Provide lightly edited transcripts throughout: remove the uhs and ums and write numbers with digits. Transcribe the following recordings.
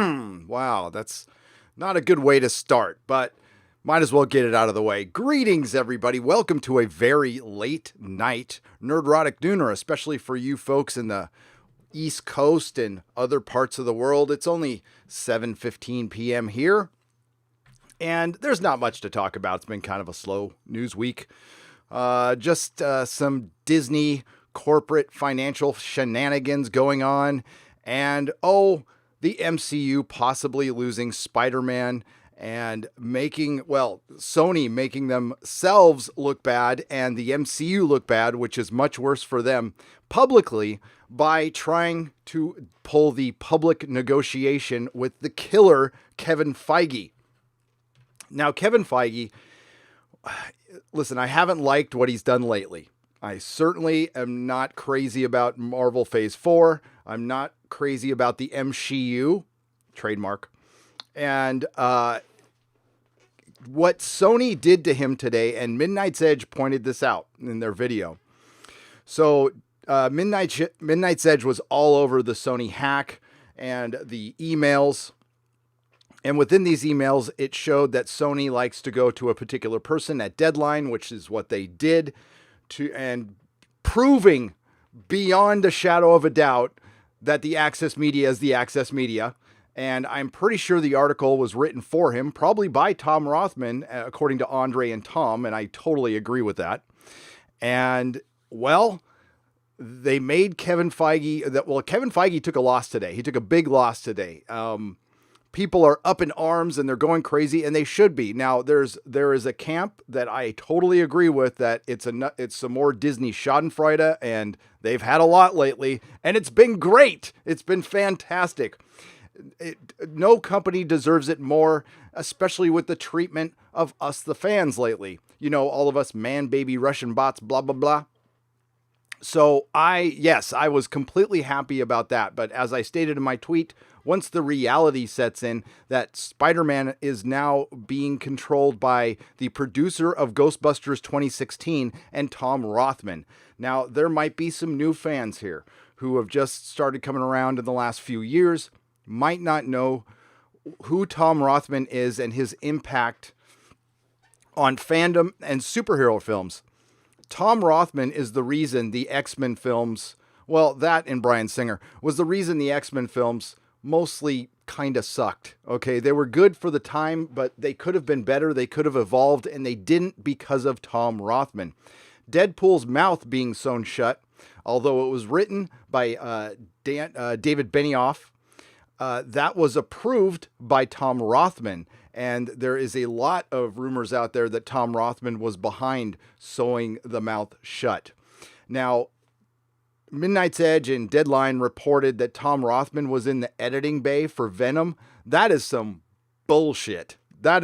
Wow, that's not a good way to start, but might as well get it out of the way. Greetings, everybody. Welcome to a very late night Nerdrotic Nooner, especially for you folks in the East Coast and other parts of the world. It's only 7:15 p.m. here, and there's not much to talk about. It's been kind of a slow news week. Just some Disney corporate financial shenanigans going on, and the MCU possibly losing Spider-Man and Sony making themselves look bad and the MCU look bad, which is much worse for them publicly, by trying to pull the public negotiation with the killer Kevin Feige. Now, Kevin Feige, listen, I haven't liked what he's done lately. I certainly am not crazy about Marvel Phase 4. I'm not crazy about the MCU, trademark. And what Sony did to him today, and Midnight's Edge pointed this out in their video. So Midnight's Edge was all over the Sony hack and the emails. And within these emails, it showed that Sony likes to go to a particular person at deadline, which is what they did, and proving beyond a shadow of a doubt that the Access Media is the Access Media. And I'm pretty sure the article was written for him, probably by Tom Rothman, according to Andre and Tom, and I totally agree with that. And, they made Kevin Feige... Kevin Feige took a loss today. He took a big loss today. People are up in arms and they're going crazy, and they should be. Now, there is a camp that I totally agree with, that it's some more Disney schadenfreude, and they've had a lot lately, and it's been great. It's been fantastic. No company deserves it more, especially with the treatment of us, the fans, lately. You know, all of us man, baby, Russian bots, blah, blah, blah. So I was completely happy about that. But as I stated in my tweet, once the reality sets in that Spider-Man is now being controlled by the producer of Ghostbusters 2016 and Tom Rothman. Now, there might be some new fans here who have just started coming around in the last few years, might not know who Tom Rothman is and his impact on fandom and superhero films. Tom Rothman is the reason the X-Men films, that and Bryan Singer, was the reason the X-Men films mostly kind of sucked. Okay, they were good for the time, but they could have been better. They could have evolved, and they didn't because of Tom Rothman. Deadpool's mouth being sewn shut, although it was written by David Benioff, that was approved by Tom Rothman. And there is a lot of rumors out there that Tom Rothman was behind sewing the mouth shut. Now, Midnight's Edge and Deadline reported that Tom Rothman was in the editing bay for Venom. That is some bullshit. That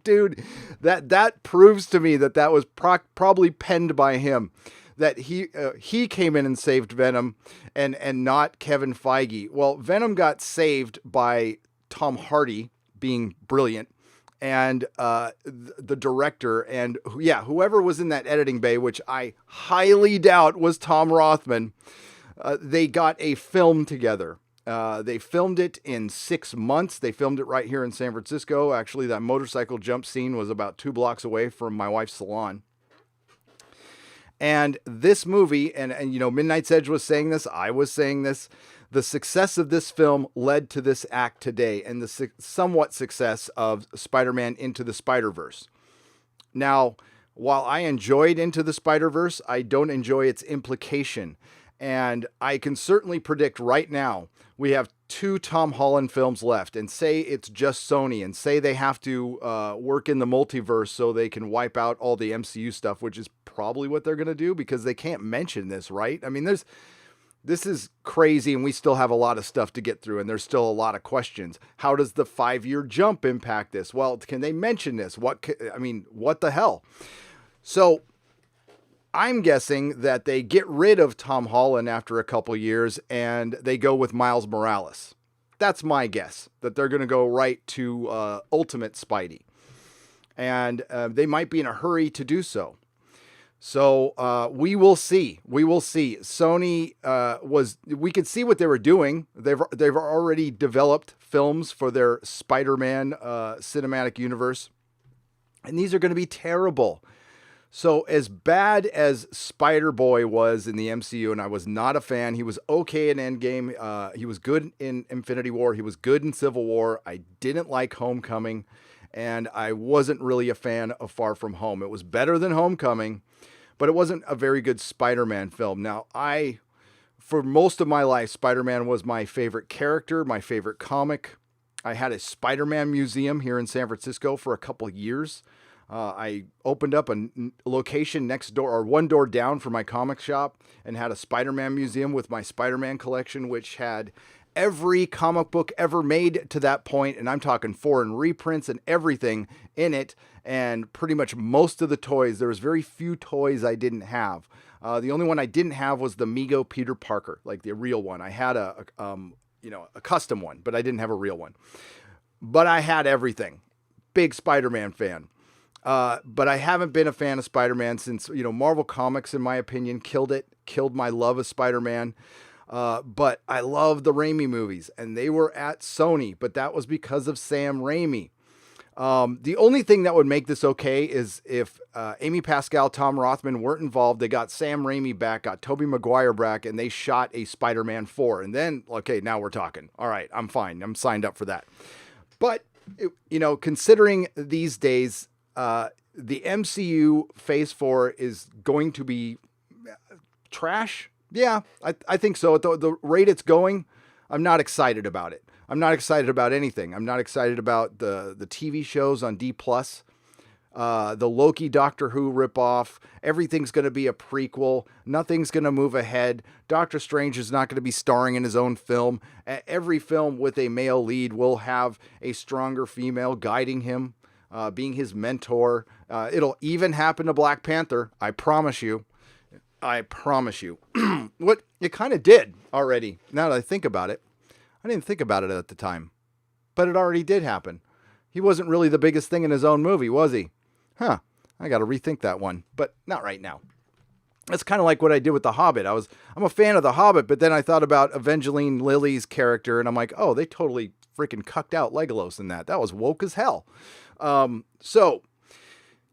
dude, that proves to me that was probably penned by him. That he came in and saved Venom and not Kevin Feige. Well, Venom got saved by Tom Hardy being brilliant, and the director, and whoever was in that editing bay, which I highly doubt was Tom Rothman. They got a film together. They filmed it in 6 months. They filmed it right here in San Francisco. Actually, that motorcycle jump scene was about 2 blocks away from my wife's salon. And this movie, and Midnight's Edge was saying this, I was saying this, the success of this film led to this act today, and the somewhat success of Spider-Man Into the Spider-Verse. Now, while I enjoyed Into the Spider-Verse, I don't enjoy its implication. And I can certainly predict right now, we have 2 Tom Holland films left, and say it's just Sony, and say they have to work in the multiverse so they can wipe out all the MCU stuff, which is probably what they're going to do, because they can't mention this, right? I mean, this is crazy, and we still have a lot of stuff to get through, and there's still a lot of questions. How does the 5-year jump impact this? Well, can they mention this? What the hell? So I'm guessing that they get rid of Tom Holland after a couple years and they go with Miles Morales. That's my guess, that they're going to go right to Ultimate Spidey. And they might be in a hurry to do so. So we will see. We will see. Sony we could see what they were doing. They've already developed films for their Spider-Man cinematic universe, and these are going to be terrible. So as bad as Spider-Boy was in the MCU, and I was not a fan, he was okay in Endgame. He was good in Infinity War. He was good in Civil War. I didn't like Homecoming, and I wasn't really a fan of Far From Home. It was better than Homecoming, but it wasn't a very good Spider-Man film. Now, for most of my life, Spider-Man was my favorite character, my favorite comic. I had a Spider-Man museum here in San Francisco for a couple of years. I opened up a location next door, or one door down, for my comic shop, and had a Spider-Man museum with my Spider-Man collection, which had every comic book ever made to that point, and I'm talking foreign reprints and everything in it, and pretty much most of the toys. There was very few toys I didn't have. The only one I didn't have was the Mego Peter Parker, like the real one. I had a custom one, but I didn't have a real one. But I had everything. Big Spider-Man fan. But I haven't been a fan of Spider-Man since, Marvel Comics, in my opinion, killed my love of Spider-Man. But I love the Raimi movies, and they were at Sony, but that was because of Sam Raimi. The only thing that would make this okay is if Amy Pascal, Tom Rothman weren't involved. They got Sam Raimi back, got Tobey Maguire back, and they shot a Spider-Man 4. And then, okay, now we're talking. All right, I'm fine. I'm signed up for that. But, considering these days, the MCU Phase 4 is going to be trash. Yeah, I think so. At the rate it's going, I'm not excited about it. I'm not excited about anything. I'm not excited about the TV shows on D+. The Loki Doctor Who ripoff. Everything's going to be a prequel. Nothing's going to move ahead. Doctor Strange is not going to be starring in his own film. Every film with a male lead will have a stronger female guiding him, being his mentor. It'll even happen to Black Panther. I promise you. I promise you. What it kind of did already, now that I think about it. I didn't think about it at the time, but it already did happen. He wasn't really the biggest thing in his own movie, was he? Huh. I got to rethink that one, but not right now. That's kind of like what I did with The Hobbit. I'm a fan of The Hobbit, but then I thought about Evangeline Lilly's character, and I'm like, oh, they totally freaking cucked out Legolas in that. That was woke as hell. So,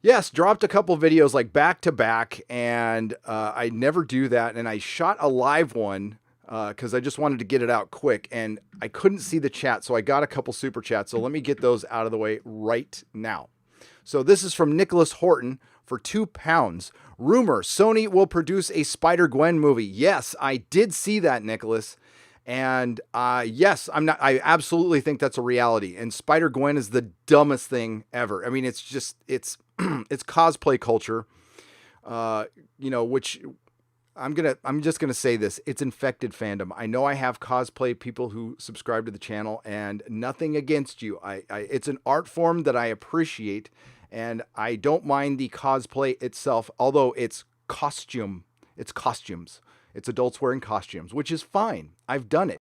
yes, dropped a couple videos like back to back, and I never do that. And I shot a live one because I just wanted to get it out quick, and I couldn't see the chat, so I got a couple super chats. So let me get those out of the way right now. So this is from Nicholas Horton for £2. Rumor, Sony will produce a Spider-Gwen movie. Yes, I did see that, Nicholas. And yes, I absolutely think that's a reality. And Spider-Gwen is the dumbest thing ever. I mean, it's it's cosplay culture, which I'm just gonna say this. It's infected fandom. I know I have cosplay people who subscribe to the channel, and nothing against you. It's an art form that I appreciate, and I don't mind the cosplay itself, although it's costumes. It's adults wearing costumes, which is fine. I've done it.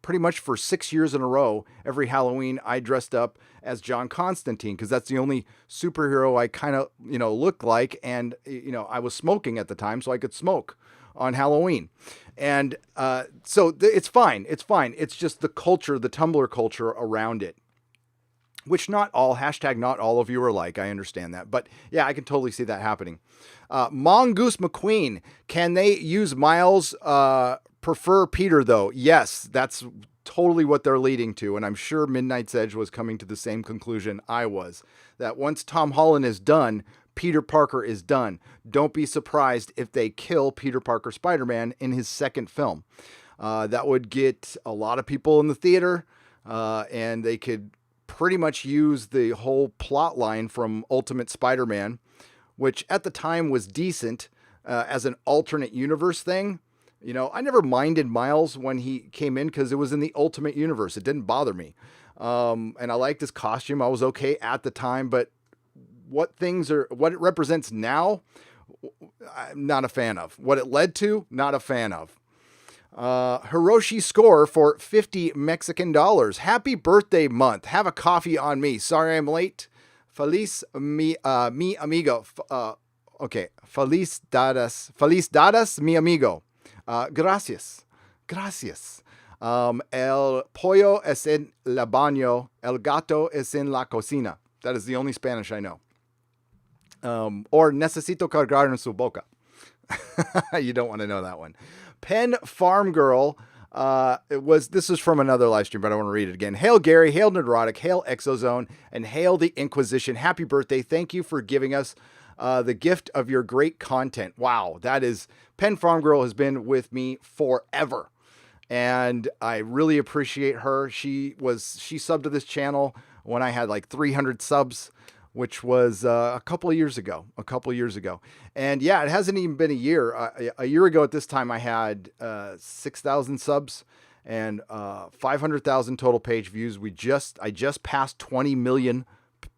Pretty much for 6 years in a row, every Halloween, I dressed up as John Constantine because that's the only superhero I kind of, look like. And, I was smoking at the time, so I could smoke on Halloween. And so it's fine. It's fine. It's just the culture, the Tumblr culture around it, which not all of you are like. I understand that. But yeah, I can totally see that happening. Mongoose McQueen, can they use Miles, prefer Peter though? Yes, that's totally what they're leading to. And I'm sure Midnight's Edge was coming to the same conclusion I was, that once Tom Holland is done, Peter Parker is done. Don't be surprised if they kill Peter Parker Spider-Man in his second film. That would get a lot of people in the theater, and they could pretty much use the whole plot line from Ultimate Spider-Man, which at the time was decent as an alternate universe thing. I never minded Miles when he came in because it was in the Ultimate Universe. It didn't bother me. And I liked his costume. I was okay at the time, but what it represents now, I'm not a fan of. What it led to, not a fan of. Hiroshi Score for 50 Mexican dollars. Happy birthday month. Have a coffee on me. Sorry I'm late. Feliz mi amigo. Okay. Feliz dadas, mi amigo. Gracias. Gracias. El pollo es en la baño. El gato es en la cocina. That is the only Spanish I know. Or necesito cargar en su boca. You don't want to know that one. Pen Farm Girl. This is from another live stream, but I want to read it again. Hail Gary, hail Nerdrotic, hail Exozone, and hail the Inquisition. Happy birthday. Thank you for giving us the gift of your great content. Wow, that is, Pen Farm Girl has been with me forever. And I really appreciate her. She subbed to this channel when I had like 300 subs, which was a couple of years ago. And yeah, it hasn't even been a year. A year ago at this time, I had 6,000 subs and 500,000 total page views. I just passed 20 million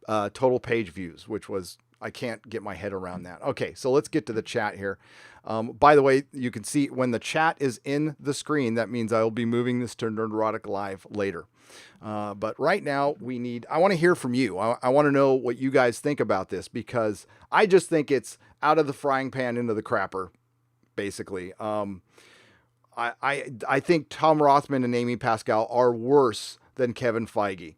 total page views, which was, I can't get my head around that. Okay, so let's get to the chat here. By the way, you can see when the chat is in the screen, that means I will be moving this to Nerdrotic Live later. But right now I want to hear from you. I want to know what you guys think about this, because I just think it's out of the frying pan into the crapper, basically. I think Tom Rothman and Amy Pascal are worse than Kevin Feige.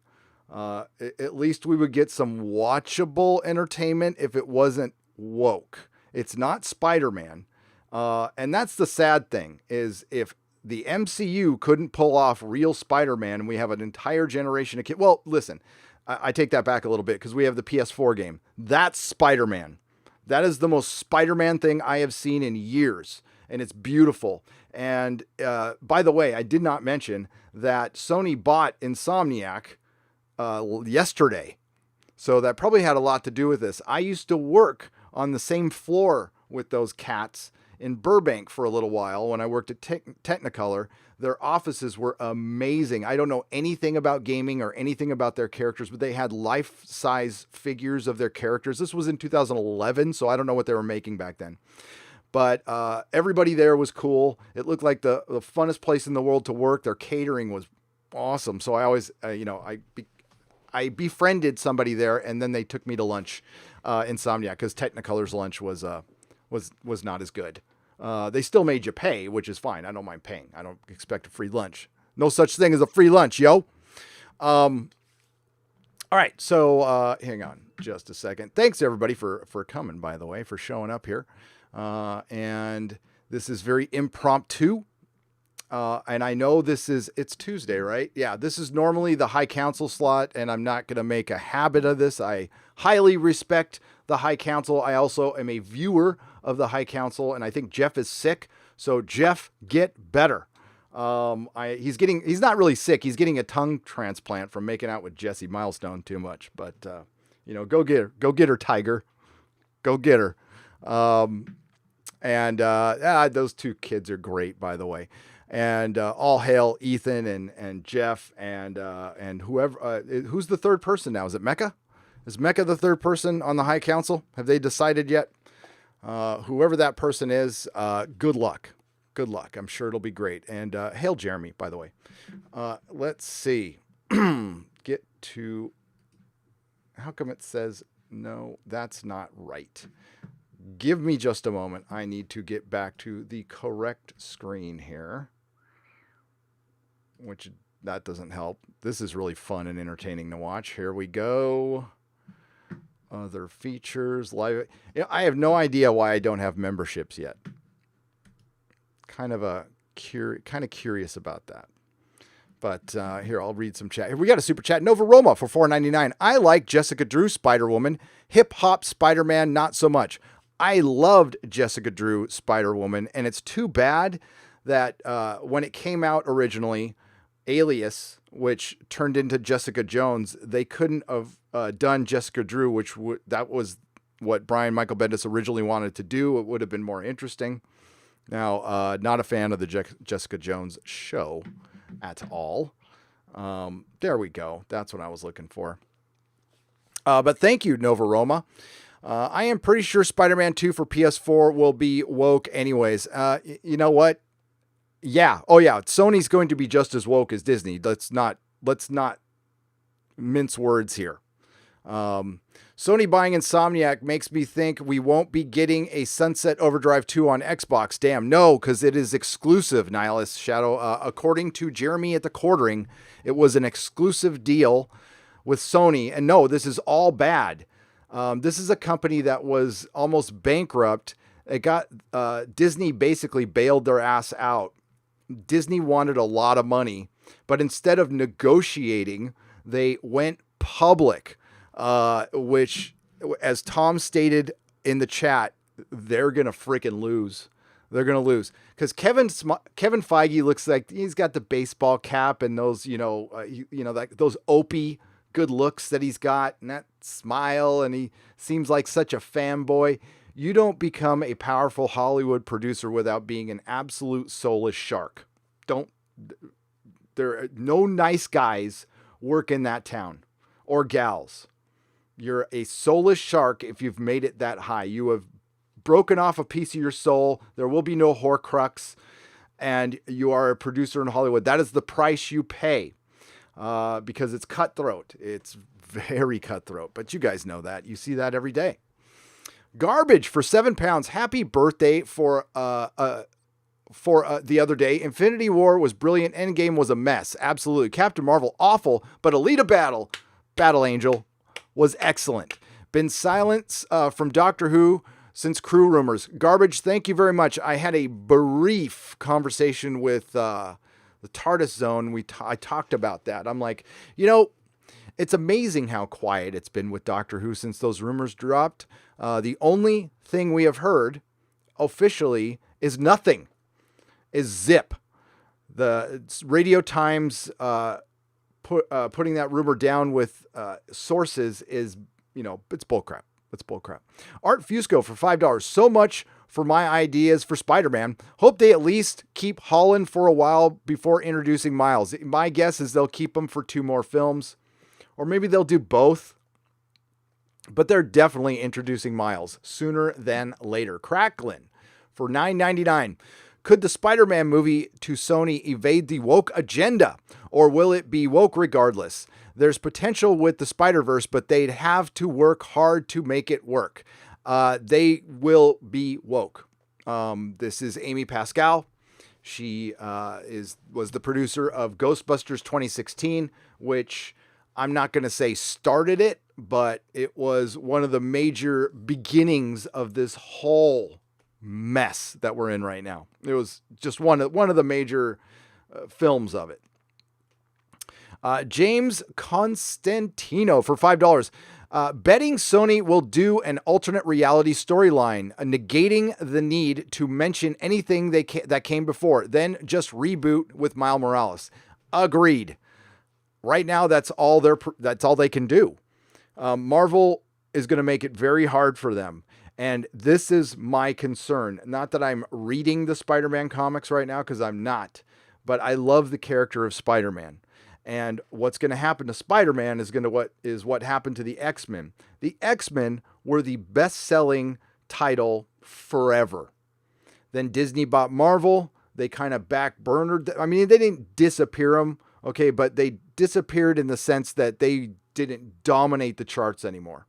At least we would get some watchable entertainment if it wasn't woke. It's not Spider-Man. And that's the sad thing, is if the MCU couldn't pull off real Spider-Man and we have an entire generation of kids. Well, listen, I take that back a little bit, because we have the PS4 game. That's Spider-Man. That is the most Spider-Man thing I have seen in years. And it's beautiful. And by the way, I did not mention that Sony bought Insomniac yesterday. So that probably had a lot to do with this. I used to work on the same floor with those cats in Burbank for a little while when I worked at Technicolor. Their offices were amazing. I don't know anything about gaming or anything about their characters, but they had life-size figures of their characters. This was in 2011, so I don't know what they were making back then. But everybody there was cool. It looked like the funnest place in the world to work. Their catering was awesome. So I always, I befriended somebody there, and then they took me to lunch, Insomniac, because Technicolor's lunch was not as good. They still made you pay, which is fine. I don't mind paying. I don't expect a free lunch. No such thing as a free lunch, yo. All right, so hang on just a second. Thanks everybody for coming, by the way, for showing up here. And this is very impromptu. And I know it's Tuesday, right? Yeah, this is normally the High Council slot, and I'm not going to make a habit of this. I highly respect the High Council. I also am a viewer of the High Council, and I think Jeff is sick. So Jeff, get better. He's not really sick. He's getting a tongue transplant from making out with Jesse Milestone too much, but go get her, Tiger. Go get her. Those two kids are great, by the way. And all hail Ethan and Jeff and whoever. Who's the third person now? Is it Mecca? Is Mecca the third person on the High Council? Have they decided yet? Whoever that person is, good luck. Good luck. I'm sure it'll be great. And hail Jeremy, by the way. Let's see. Get to. How come it says no? That's not right. Give me just a moment. I need to get back to the correct screen here, which that doesn't help. This is really fun and entertaining to watch. Here we go. Other features, live. I have no idea why I don't have memberships yet. Kind of curious about that. But here, I'll read some chat. Here, we got a super chat. Nova Roma for $4.99. I like Jessica Drew Spider-Woman. Hip Hop Spider-Man, not so much. I loved Jessica Drew Spider-Woman, and it's too bad that when it came out originally, Alias, which turned into Jessica Jones, they couldn't have done Jessica Drew, that was what Brian Michael Bendis originally wanted to do. It would have been more interesting. Now, not a fan of the Jessica Jones show at all. There we go. That's what I was looking for. But thank you, Nova Roma. I am pretty sure Spider-Man 2 for PS4 will be woke anyways. You know what? Yeah. Oh yeah. Sony's going to be just as woke as Disney. Let's not mince words here. Sony buying Insomniac makes me think we won't be getting a Sunset Overdrive 2 on Xbox. Damn, no, because it is exclusive, Nihilist Shadow. According to Jeremy at the Quartering, it was an exclusive deal with Sony. And no, this is all bad. This is a company that was almost bankrupt. It got Disney basically bailed their ass out. Disney wanted a lot of money, but instead of negotiating, they went public, which, as Tom stated in the chat, they're going to freaking lose. They're going to lose because Kevin Feige looks like he's got the baseball cap and those, like those Opie good looks that he's got and that smile. And he seems like such a fanboy. You don't become a powerful Hollywood producer without being an absolute soulless shark. There are no nice guys work in that town or gals. You're a soulless shark if you've made it that high. You have broken off a piece of your soul. There will be no Horcrux, and you are a producer in Hollywood. That is the price you pay because it's cutthroat. It's very cutthroat, but you guys know that. You see that every day. Garbage for £7. Happy birthday for the other day. Infinity War was brilliant. Endgame was a mess. Absolutely. Captain Marvel, awful, but Alita Battle Angel was excellent. Been silence from Doctor Who since Crew Rumors. Garbage, thank you very much. I had a brief conversation with the TARDIS Zone. I talked about that. I'm like, it's amazing how quiet it's been with Doctor Who since those rumors dropped. The only thing we have heard officially is nothing. Is zip. The Radio Times putting that rumor down with sources is, it's bullcrap. It's bullcrap. Art Fusco for $5. So much for my ideas for Spider-Man. Hope they at least keep Holland for a while before introducing Miles. My guess is they'll keep him for 2 more films, or maybe they'll do both. But they're definitely introducing Miles sooner than later. Cracklin for $9.99. Could the Spider-Man movie to Sony evade the woke agenda, or will it be woke regardless? There's potential with the Spider-Verse, but they'd have to work hard to make it work. They will be woke. This is Amy Pascal. She was the producer of Ghostbusters 2016, which I'm not going to say started it, but it was one of the major beginnings of this whole mess that we're in right now. It was just one of the major films of it. James Constantino for $5. Betting Sony will do an alternate reality storyline, negating the need to mention anything that came before, then just reboot with Miles Morales. Agreed. Right now, that's all they can do. Marvel is going to make it very hard for them. And this is my concern. Not that I'm reading the Spider-Man comics right now, because I'm not. But I love the character of Spider-Man. And what's going to happen to Spider-Man is what happened to the X-Men. The X-Men were the best-selling title forever. Then Disney bought Marvel. They kind of backburnered. I mean, they didn't disappear them, okay, but they disappeared in the sense that they didn't dominate the charts anymore.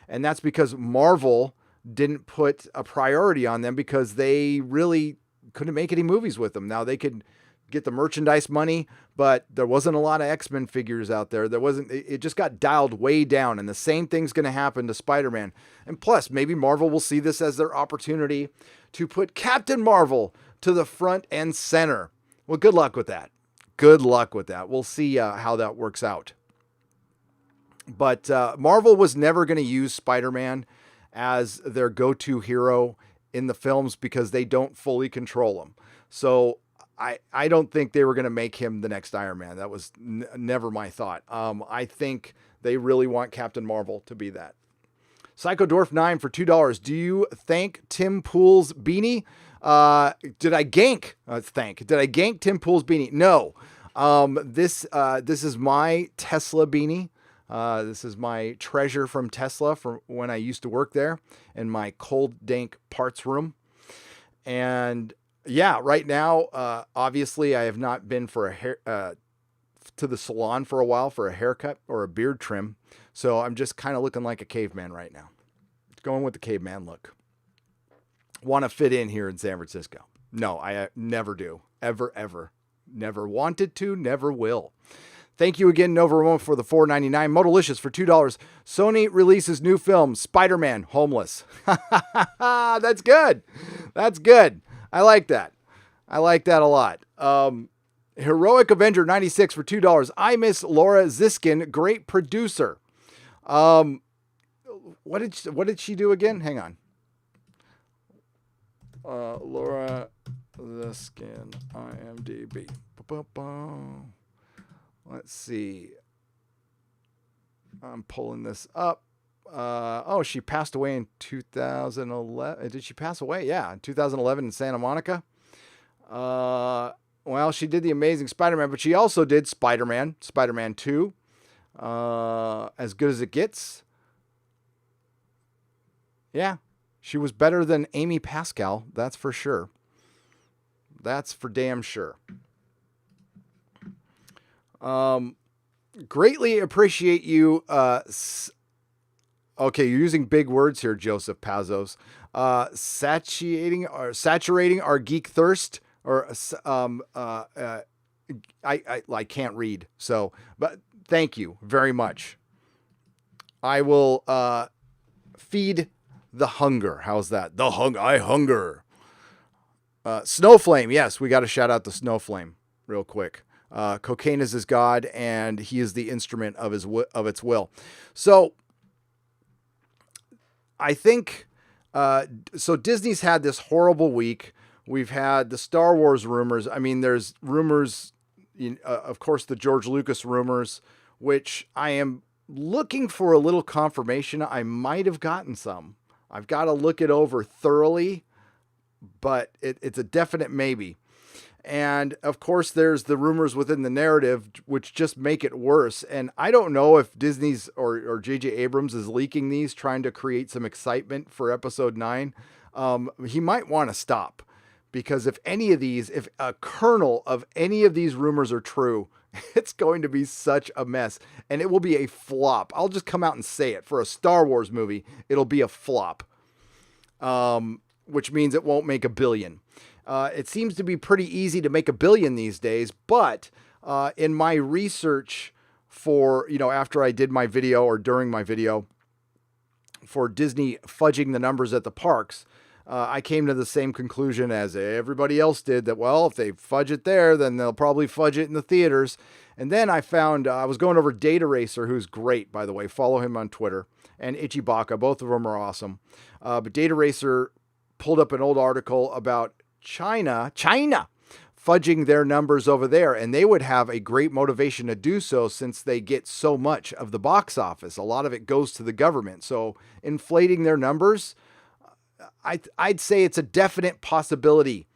And that's because Marvel didn't put a priority on them because they really couldn't make any movies with them. Now they could get the merchandise money, but there wasn't a lot of X-Men figures out there. It just got dialed way down, and the same thing's going to happen to Spider-Man. And plus, maybe Marvel will see this as their opportunity to put Captain Marvel to the front and center. Well, good luck with that. Good luck with that. We'll see how that works out. But Marvel was never going to use Spider-Man as their go-to hero in the films because they don't fully control him. So I don't think they were going to make him the next Iron Man. That was never my thought. I think they really want Captain Marvel to be that. Psycho Dwarf 9 for $2. Do you thank Tim Pool's beanie? Did I gank Tim Pool's beanie? No. This is my Tesla beanie. This is my treasure from Tesla from when I used to work there in my cold, dank parts room. And yeah, right now, obviously I have not been for a hair, to the salon for a while for a haircut or a beard trim. So I'm just kind of looking like a caveman right now. Going with the caveman look. Want to fit in here in San Francisco. No, I never do. Ever, ever. Never wanted to, never will. Thank you again, Nova Ramon, for the $4.99. Modalicious for $2. Sony releases new film, Spider-Man, Homeless. That's good. That's good. I like that. I like that a lot. Heroic Avenger 96 for $2. I miss Laura Ziskin, great producer. What did she do again? Hang on. Laura Ziskin, IMDb. Let's see. I'm pulling this up. She passed away in 2011. Did she pass away? Yeah, in 2011 in Santa Monica. Well, she did The Amazing Spider-Man, but she also did Spider-Man, Spider-Man 2, As Good as It Gets. Yeah, she was better than Amy Pascal, that's for sure. That's for damn sure. Greatly appreciate you. Okay, you're using big words here, Joseph Pazos. Saturating our geek thirst, or I can't read. So, but thank you very much. I will feed the hunger. How's that? I hunger. Snowflame. Yes, we got to shout out the Snowflame real quick. Cocaine is his god, and he is the instrument of its will. So I think, so Disney's had this horrible week. We've had the Star Wars rumors. I mean, there's rumors, of course, the George Lucas rumors, which I am looking for a little confirmation. I might have gotten some. I've got to look it over thoroughly, but it's a definite maybe. And of course, there's the rumors within the narrative, which just make it worse. And I don't know if Disney's or J.J. Abrams is leaking these, trying to create some excitement for episode 9. He might want to stop, because if a kernel of any of these rumors are true, it's going to be such a mess, and it will be a flop. I'll just come out and say it. For a Star Wars movie, it'll be a flop, which means it won't make $1 billion. It seems to be pretty easy to make $1 billion these days, but in my research for, after I did my video or during my video for Disney fudging the numbers at the parks, I came to the same conclusion as everybody else did, that, well, if they fudge it there, then they'll probably fudge it in the theaters. And then I found, I was going over Data Racer, who's great, by the way. Follow him on Twitter, and Ichibaka. Both of them are awesome. But Data Racer pulled up an old article about China fudging their numbers over there, and they would have a great motivation to do so, since they get so much of the box office. A lot of it goes to the government. So inflating their numbers, I'd say it's a definite possibility.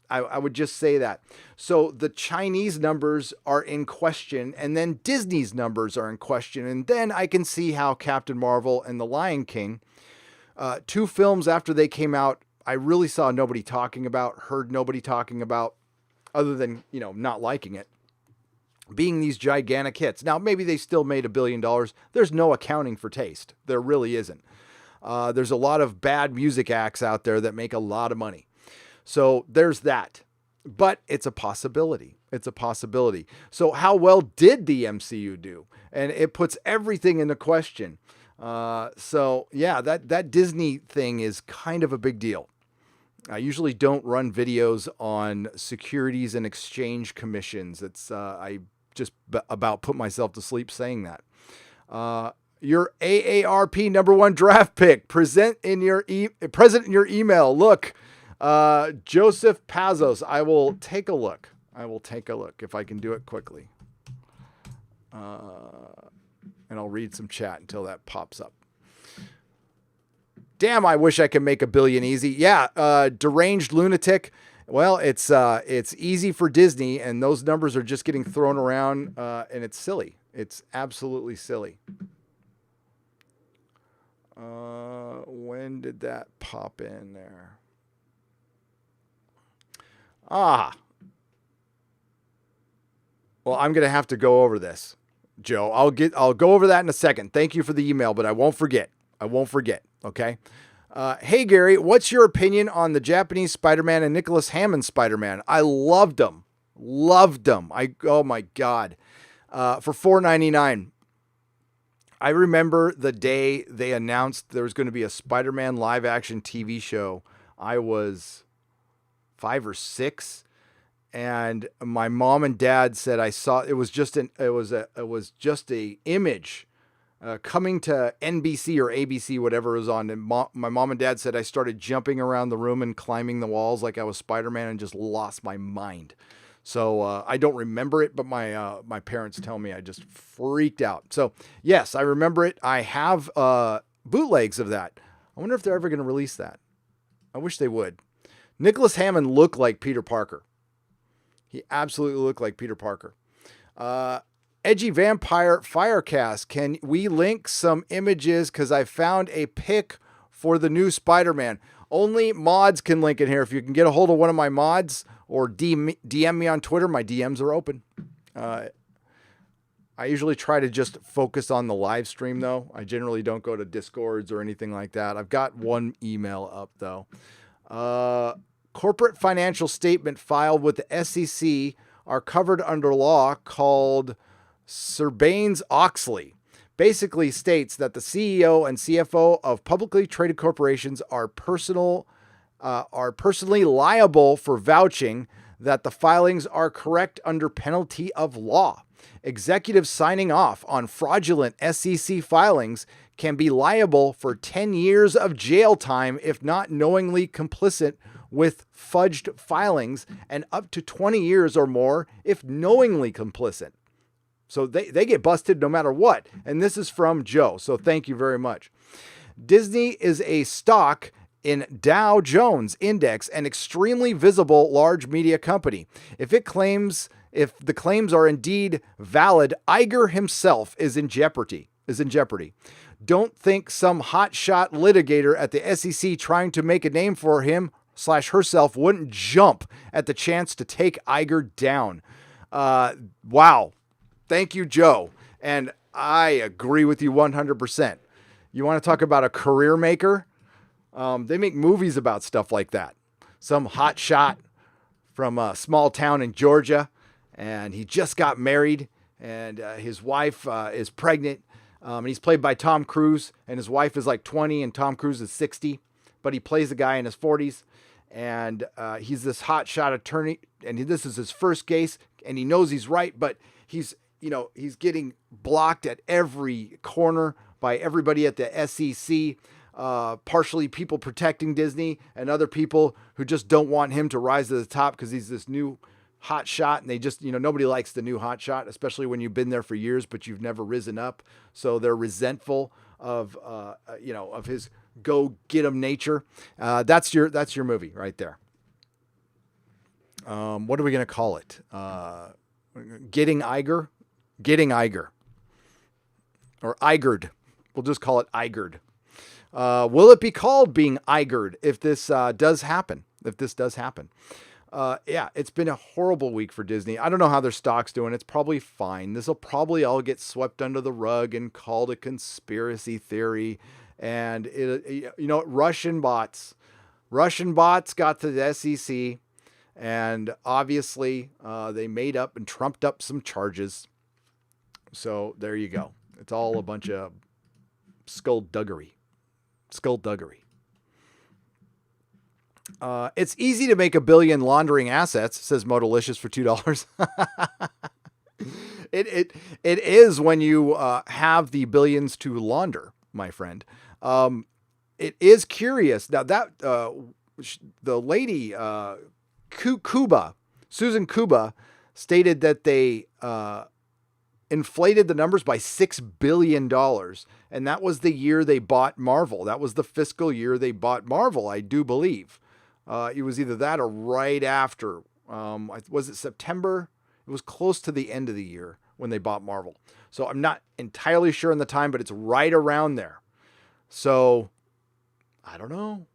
I would just say that. So the Chinese numbers are in question, and then Disney's numbers are in question. And then I can see how Captain Marvel and The Lion King, 2 films after they came out, I really saw nobody talking about, heard nobody talking about, other than, not liking it, being these gigantic hits. Now, maybe they still made $1 billion. There's no accounting for taste. There really isn't. There's a lot of bad music acts out there that make a lot of money. So there's that. But it's a possibility. It's a possibility. So how well did the MCU do? And it puts everything into question. So yeah, that Disney thing is kind of a big deal. I usually don't run videos on Securities and Exchange Commissions. I just about put myself to sleep saying that. Your AARP #1 draft pick present in your email. Look, Joseph Pazos. I will take a look. If I can do it quickly. And I'll read some chat until that pops up. Damn, I wish I could make $1 billion easy. Yeah, deranged lunatic. Well, it's easy for Disney, and those numbers are just getting thrown around, and it's silly. It's absolutely silly. When did that pop in there? Well, I'm going to have to go over this. Joe. I'll go over that in a second. Thank you for the email, but I won't forget. Okay. Hey Gary, what's your opinion on the Japanese Spider-Man and Nicholas Hammond Spider-Man? I loved them. Oh my God. For $4.99. I remember the day they announced there was going to be a Spider-Man live action TV show. I was 5 or 6. And my mom and dad said I saw it was just a image coming to NBC or ABC, whatever it was on. And my mom and dad said I started jumping around the room and climbing the walls like I was Spider-Man and just lost my mind. So I don't remember it, but my parents tell me I just freaked out. So yes, I remember it. I have bootlegs of that. I wonder if they're ever going to release that. I wish they would. Nicholas Hammond looked like Peter Parker. He absolutely looked like Peter Parker. Edgy Vampire Firecast. Can we link some images? Because I found a pic for the new Spider-Man. Only mods can link it here. If you can get a hold of one of my mods or DM me on Twitter, my DMs are open. I usually try to just focus on the live stream, though. I generally don't go to Discords or anything like that. I've got one email up, though. Corporate financial statement filed with the SEC are covered under law called Sarbanes-Oxley. Basically states that the CEO and CFO of publicly traded corporations are personally liable for vouching that the filings are correct under penalty of law. Executives signing off on fraudulent SEC filings can be liable for 10 years of jail time if not knowingly complicit with fudged filings, and up to 20 years or more if knowingly complicit. So they get busted no matter what. And this is from Joe. So thank you very much. Disney is a stock in Dow Jones Index, an extremely visible large media company. If the claims are indeed valid, Iger himself is in jeopardy. Don't think some hotshot litigator at the SEC trying to make a name for him/herself wouldn't jump at the chance to take Iger down. Wow. Thank you, Joe. And I agree with you 100%. You want to talk about a career maker? They make movies about stuff like that. Some hot shot from a small town in Georgia, and he just got married, and his wife is pregnant, and he's played by Tom Cruise, and his wife is like 20, and Tom Cruise is 60, but he plays a guy in his 40s, and he's this hot shot attorney, and this is his first case, and he knows he's right, but he's getting blocked at every corner by everybody at the SEC, partially people protecting Disney and other people who just don't want him to rise to the top because he's this new hot shot, and they just, nobody likes the new hot shot, especially when you've been there for years, but you've never risen up. So they're resentful of his go get 'em nature. That's your movie right there. What are we going to call it? Getting Iger or Igered. We'll just call it Igered. Will it be called being Igered if this does happen? Yeah, it's been a horrible week for Disney. I don't know how their stock's doing. It's probably fine. This will probably all get swept under the rug and called a conspiracy theory. And Russian bots got to the SEC, and obviously they made up and trumped up some charges. So there you go. It's all a bunch of skullduggery. It's easy to make $1 billion laundering assets, says Motolicious for $2. It is when you have the billions to launder, my friend. It is curious now that the lady Susan Kuba, stated that they inflated the numbers by $6 billion. And that was the year they bought Marvel. That was the fiscal year they bought Marvel, I do believe. It was either that or right after. Was it September? It was close to the end of the year when they bought Marvel. So I'm not entirely sure on the time, but it's right around there. So I don't know.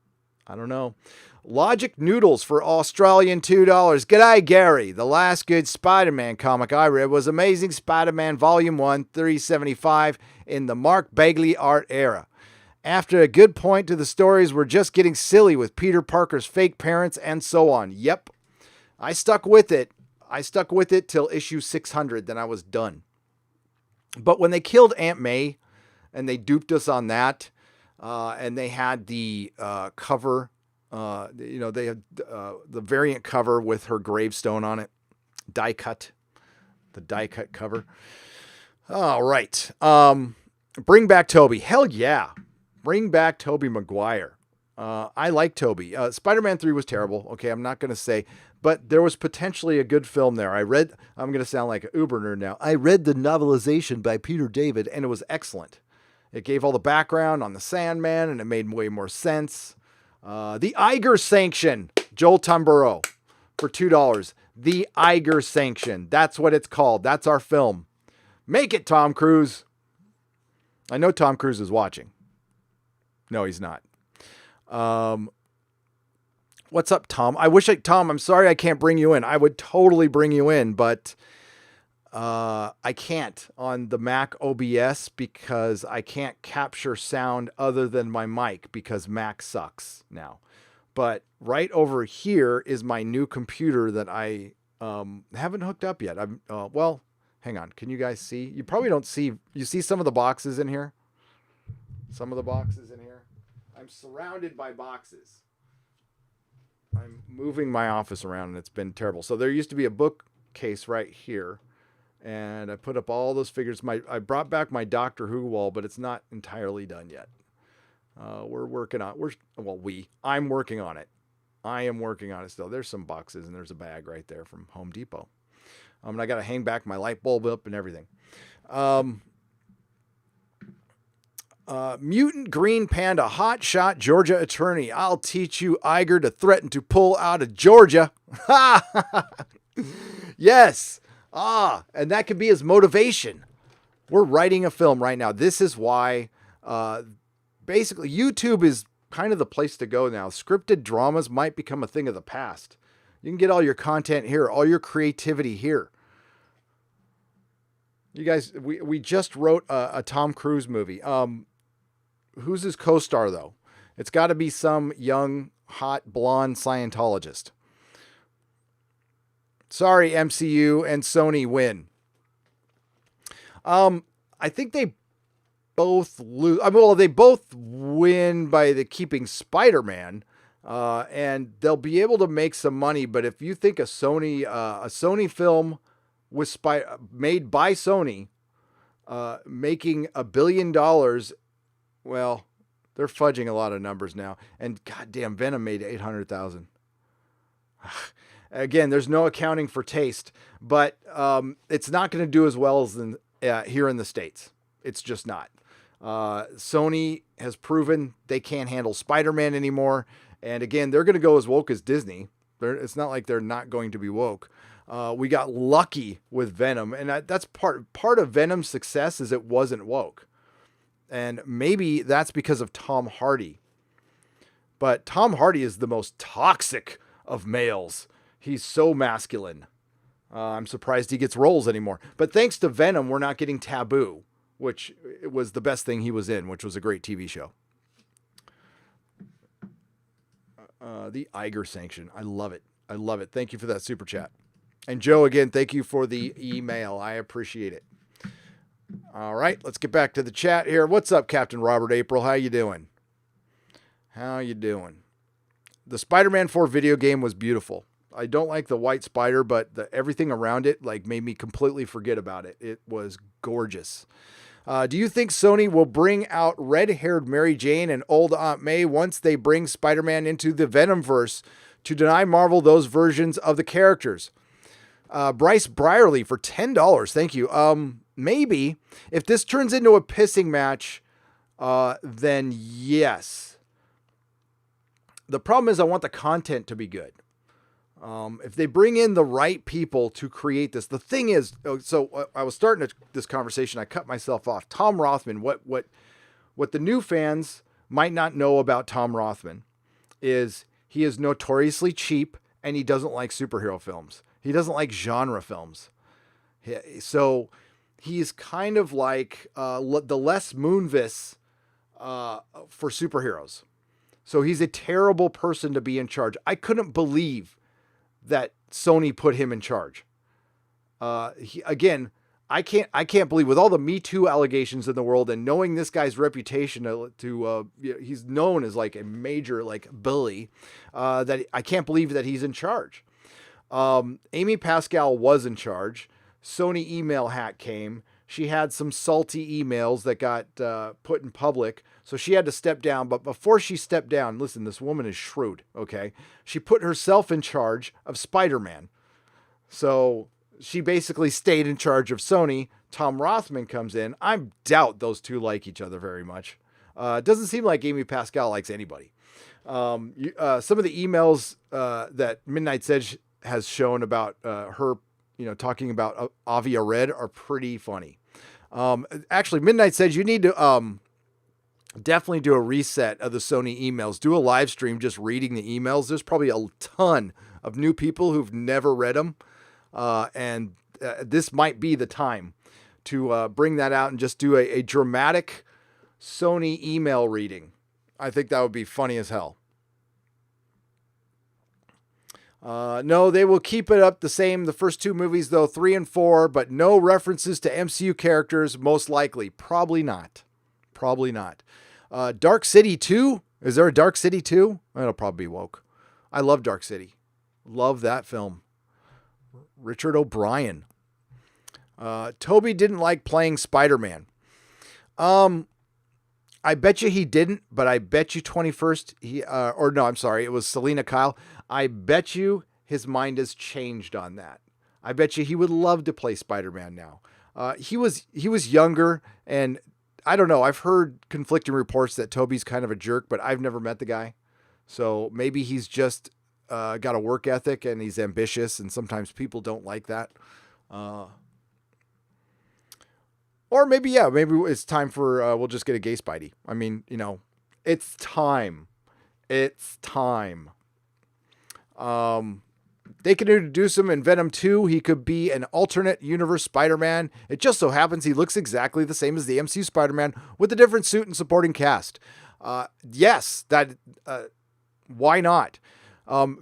I don't know. Logic Noodles for Australian $2. G'day, Gary. The last good Spider-Man comic I read was Amazing Spider-Man Volume 1, 375 in the Mark Bagley art era. After a good point to the stories, we're just getting silly with Peter Parker's fake parents and so on. Yep. I stuck with it. I stuck with it till issue 600, then I was done. But when they killed Aunt May and they duped us on that, and they had the cover, they had the variant cover with her gravestone on it, die cut, the die cut cover. All right. Bring back Tobey. Hell yeah. Bring back Tobey Maguire. I like Tobey. Spider-Man 3 was terrible. Okay, I'm not going to say, but there was potentially a good film there. I'm going to sound like an Uber nerd now. I read the novelization by Peter David, and it was excellent. It gave all the background on the Sandman, and it made way more sense. The Iger Sanction, Joel Tumburo, for $2. The Iger Sanction. That's what it's called. That's our film. Make it, Tom Cruise. I know Tom Cruise is watching. No, he's not. What's up, Tom? Tom, I'm sorry I can't bring you in. I would totally bring you in, but I can't on the Mac OBS because I can't capture sound other than my mic because Mac sucks now. But right over here is my new computer that I haven't hooked up yet. Well, hang on. Can you guys see? You probably don't see. You see some of the boxes in here? Some of the boxes in here? I'm surrounded by boxes. I'm moving my office around and it's been terrible. So there used to be a bookcase right here. And I put up all those figures. I brought back my Doctor Who wall, but it's not entirely done yet. We're working on I'm working on it. I am working on it still. There's some boxes and there's a bag right there from Home Depot. And I got to hang back my light bulb up and everything. Mutant Green Panda, hotshot Georgia attorney. I'll teach you, Iger, to threaten to pull out of Georgia. Yes. And that could be his motivation. We're writing a film right now. This is why, basically, YouTube is kind of the place to go now. Scripted dramas might become a thing of the past. You can get all your content here, all your creativity here. You guys, we just wrote a Tom Cruise movie. Who's his co-star, though? It's got to be some young, hot, blonde Scientologist. Sorry, MCU and Sony win. I think they both lose. They both win by the keeping Spider-Man, and they'll be able to make some money. But if you think a Sony film with made by Sony, making $1 billion, well, they're fudging a lot of numbers now. And goddamn, Venom made 800,000. Again, there's no accounting for taste, but it's not going to do as well as here in the States. It's just not. Sony has proven they can't handle Spider-Man anymore. And again, they're going to go as woke as Disney. It's not like they're not going to be woke. We got lucky with Venom, and that's part of Venom's success is it wasn't woke. And maybe that's because of Tom Hardy. But Tom Hardy is the most toxic of males. He's so masculine. I'm surprised he gets roles anymore. But thanks to Venom, we're not getting Taboo, which was the best thing he was in, which was a great TV show. The Iger Sanction. I love it. I love it. Thank you for that super chat. And Joe, again, thank you for the email. I appreciate it. All right, let's get back to the chat here. What's up, Captain Robert April? How you doing? How you doing? The Spider-Man 4 video game was beautiful. I don't like the white spider, but everything around it made me completely forget about it. It was gorgeous. Do you think Sony will bring out red-haired Mary Jane and old Aunt May once they bring Spider-Man into the Venomverse to deny Marvel those versions of the characters? Bryce Brierly for $10. Thank you. Maybe. If this turns into a pissing match, then yes. The problem is I want the content to be good. If they bring in the right people to create this, the thing is, I was starting this conversation. I cut myself off. Tom Rothman, what the new fans might not know about Tom Rothman is he is notoriously cheap and he doesn't like superhero films. He doesn't like genre films. So he's kind of like the Les Moonves for superheroes. So he's a terrible person to be in charge. I couldn't believe that Sony put him in charge. Again, I can't believe, with all the Me Too allegations in the world and knowing this guy's reputation he's known as like a major like bully, that I can't believe that he's in charge. Amy Pascal was in charge. Sony email hack came. She had some salty emails that got put in public, so she had to step down. But before she stepped down, listen, this woman is shrewd, okay? She put herself in charge of Spider-Man. So she basically stayed in charge of Sony. Tom Rothman comes in. I doubt those two like each other very much. It doesn't seem like Amy Pascal likes anybody. Some of the emails that Midnight's Edge has shown about her, talking about Avia Red are pretty funny. Actually, Midnight says you need to definitely do a reset of the Sony emails. Do a live stream just reading the emails. There's probably a ton of new people who've never read them. And this might be the time to bring that out and just do a dramatic Sony email reading. I think that would be funny as hell. No, they will keep it up the same. The first two movies, though, 3 and 4, but no references to MCU characters, most likely. Probably not. Dark City 2? Is there a Dark City 2? That'll probably be woke. I love Dark City. Love that film. Richard O'Brien. Toby didn't like playing Spider-Man. I bet you he didn't, but I bet you 21st, it was Selena Kyle. I bet you his mind has changed on that. I bet you he would love to play Spider-Man now. He was younger, and I don't know. I've heard conflicting reports that Toby's kind of a jerk, but I've never met the guy. So maybe he's just got a work ethic and he's ambitious, and sometimes people don't like that. Or maybe it's time for, we'll just get a gay Spidey. I mean, it's time. They could introduce him in Venom 2. He could be an alternate universe Spider-Man. It just so happens he looks exactly the same as the MCU Spider-Man with a different suit and supporting cast. Yes, why not?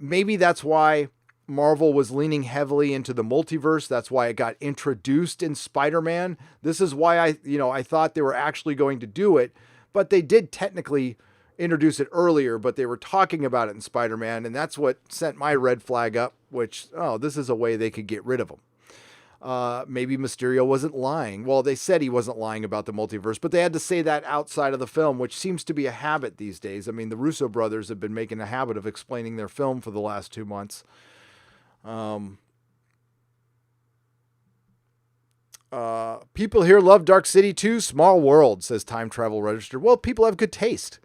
Maybe that's why Marvel was leaning heavily into the multiverse. That's why it got introduced in Spider-Man. This is why I thought they were actually going to do it, but they did technically introduce it earlier, but they were talking about it in Spider-Man, and that's what sent my red flag up, which, this is a way they could get rid of him. Maybe Mysterio wasn't lying. Well, they said he wasn't lying about the multiverse, but they had to say that outside of the film, which seems to be a habit these days. I mean, the Russo brothers have been making a habit of explaining their film for the last 2 months. People here love Dark City 2. Small world, says Time Travel Registered. Well, people have good taste.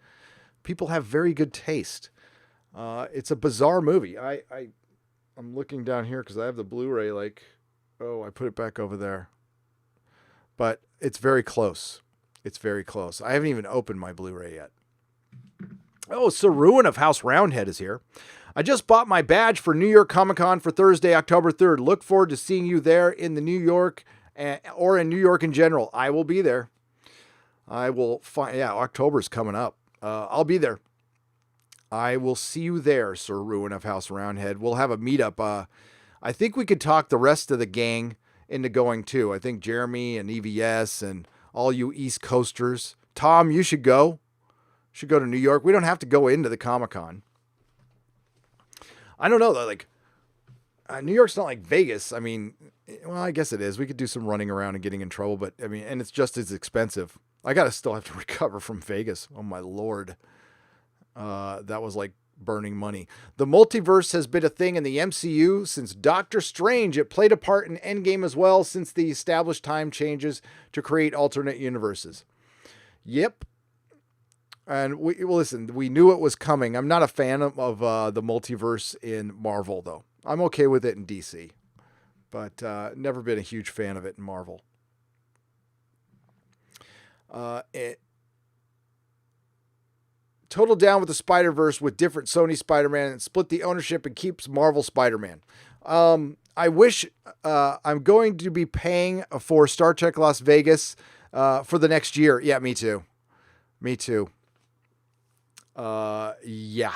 People have very good taste. It's a bizarre movie. I'm looking down here because I have the Blu-ray. I put it back over there. But it's very close. I haven't even opened my Blu-ray yet. Oh, Sir Ruin of House Roundhead is here. I just bought my badge for New York Comic Con for Thursday, October 3rd. Look forward to seeing you there in the New York or in New York in general. I will be there. October's coming up. I'll be there. I will see you there, Sir Ruin of House Roundhead. We'll have a meetup. I think we could talk the rest of the gang into going too. I think Jeremy and EVS and all you East Coasters. Tom, you should go. Should go to New York. We don't have to go into the Comic-Con. I don't know though. New York's not like Vegas. I mean, well, I guess it is. We could do some running around and getting in trouble, but I mean, and it's just as expensive. I still have to recover from Vegas. Oh my Lord. That was like burning money. The multiverse has been a thing in the MCU since Doctor Strange. It played a part in Endgame as well, since the established time changes to create alternate universes. Yep. And we knew it was coming. I'm not a fan of the multiverse in Marvel, though. I'm okay with it in DC, but never been a huge fan of it in Marvel. total down with the Spider-Verse with different Sony Spider-Man and split the ownership and keeps Marvel Spider-Man. I wish I'm going to be paying for Star Trek Las Vegas for the next year. Yeah, me too. Me too. Yeah.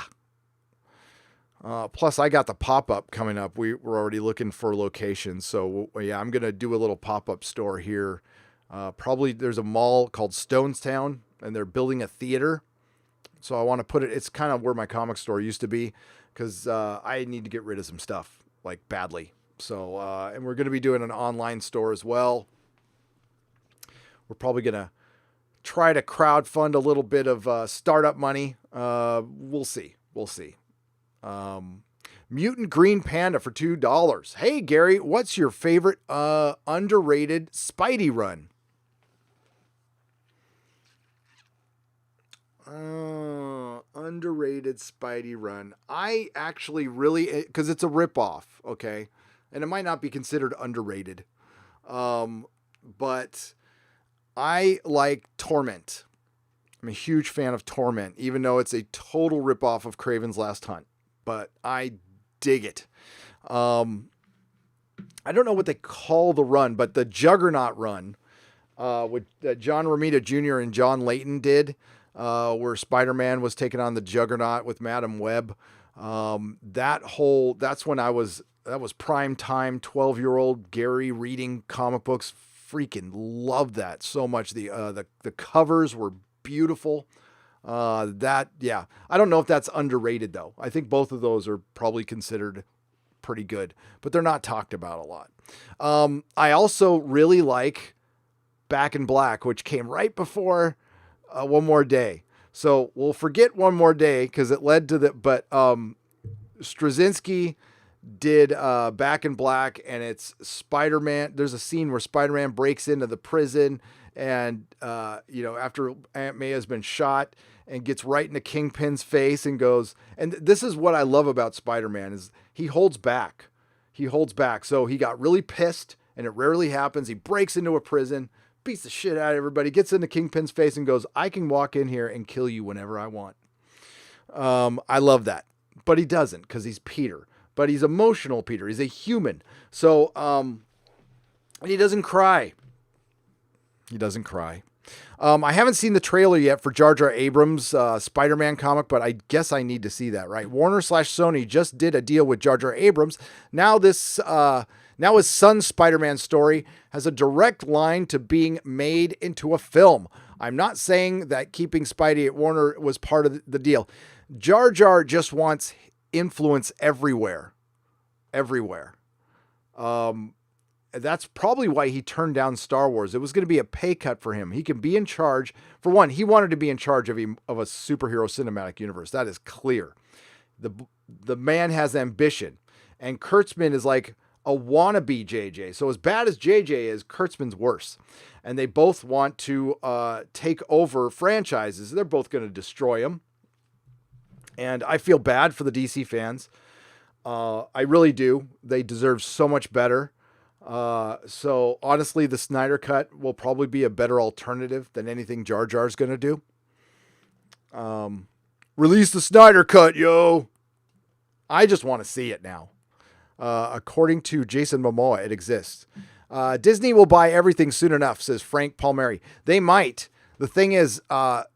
Plus, I got the pop-up coming up. We're already looking for locations. So, yeah, I'm going to do a little pop-up store here. Probably there's a mall called Stonestown, and they're building a theater. So I want to put it, it's kind of where my comic store used to be, because I need to get rid of some stuff, like badly. So, and we're going to be doing an online store as well. We're probably going to try to crowdfund a little bit of startup money. We'll see. We'll see. Mutant Green Panda for $2. Hey, Gary, what's your favorite underrated Spidey run? Underrated Spidey run. I actually really, because it's a ripoff, okay? And it might not be considered underrated. But I like Torment. I'm a huge fan of Torment, even though it's a total ripoff of Kraven's Last Hunt. But I dig it. I don't know what they call the run, but the Juggernaut run, with John Romita Jr. and John Layton did, where Spider-Man was taking on the Juggernaut with Madam Web. That's when that was prime time, 12-year-old Gary reading comic books. Freaking loved that so much. The covers were beautiful. I don't know if that's underrated though. I think both of those are probably considered pretty good, but they're not talked about a lot. I also really like Back in Black, which came right before One More Day. So we'll forget One More Day because it led to but Straczynski did Back in Black, and it's Spider-Man. There's a scene where Spider-Man breaks into the prison and, after Aunt May has been shot, and gets right into Kingpin's face and goes, and this is what I love about Spider-Man is he holds back. He holds back. So he got really pissed, and it rarely happens. He breaks into a prison, beats the shit out of everybody, gets into Kingpin's face and goes, I can walk in here and kill you whenever I want. I love that. But he doesn't, because he's Peter. But he's emotional Peter. He's a human. So, and he doesn't cry. He doesn't cry. I haven't seen the trailer yet for Jar Jar Abrams' Spider-Man comic, but I guess I need to see that, right? Warner/Sony just did a deal with Jar Jar Abrams. Now his son's Spider-Man story has a direct line to being made into a film. I'm not saying that keeping Spidey at Warner was part of the deal. Jar Jar just wants influence everywhere. Everywhere. That's probably why he turned down Star Wars. It was going to be a pay cut for him. He can be in charge. For one, he wanted to be in charge of a superhero cinematic universe. That is clear. The man has ambition. And Kurtzman is like a wannabe JJ. So as bad as JJ is, Kurtzman's worse. And they both want to take over franchises. They're both going to destroy them. And I feel bad for the DC fans. I really do. They deserve so much better. So honestly, the Snyder Cut will probably be a better alternative than anything Jar Jar's going to do. Release the Snyder Cut, yo. I just want to see it now. According to Jason Momoa, it exists. Disney will buy everything soon enough, says Frank Palmieri. They might. The thing is,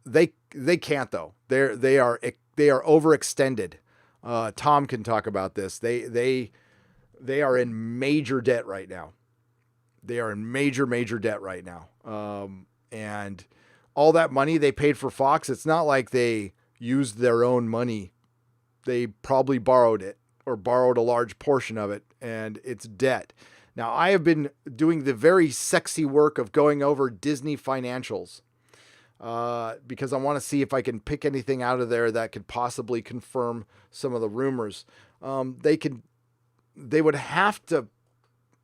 they can't though. They are overextended. Tom can talk about this. They are in major debt right now. They are in major debt right now. And all that money they paid for Fox, it's not like they used their own money. They probably borrowed it or borrowed a large portion of it, and it's debt. Now, I have been doing the very sexy work of going over Disney financials because I want to see if I can pick anything out of there that could possibly confirm some of the rumors. They would have to,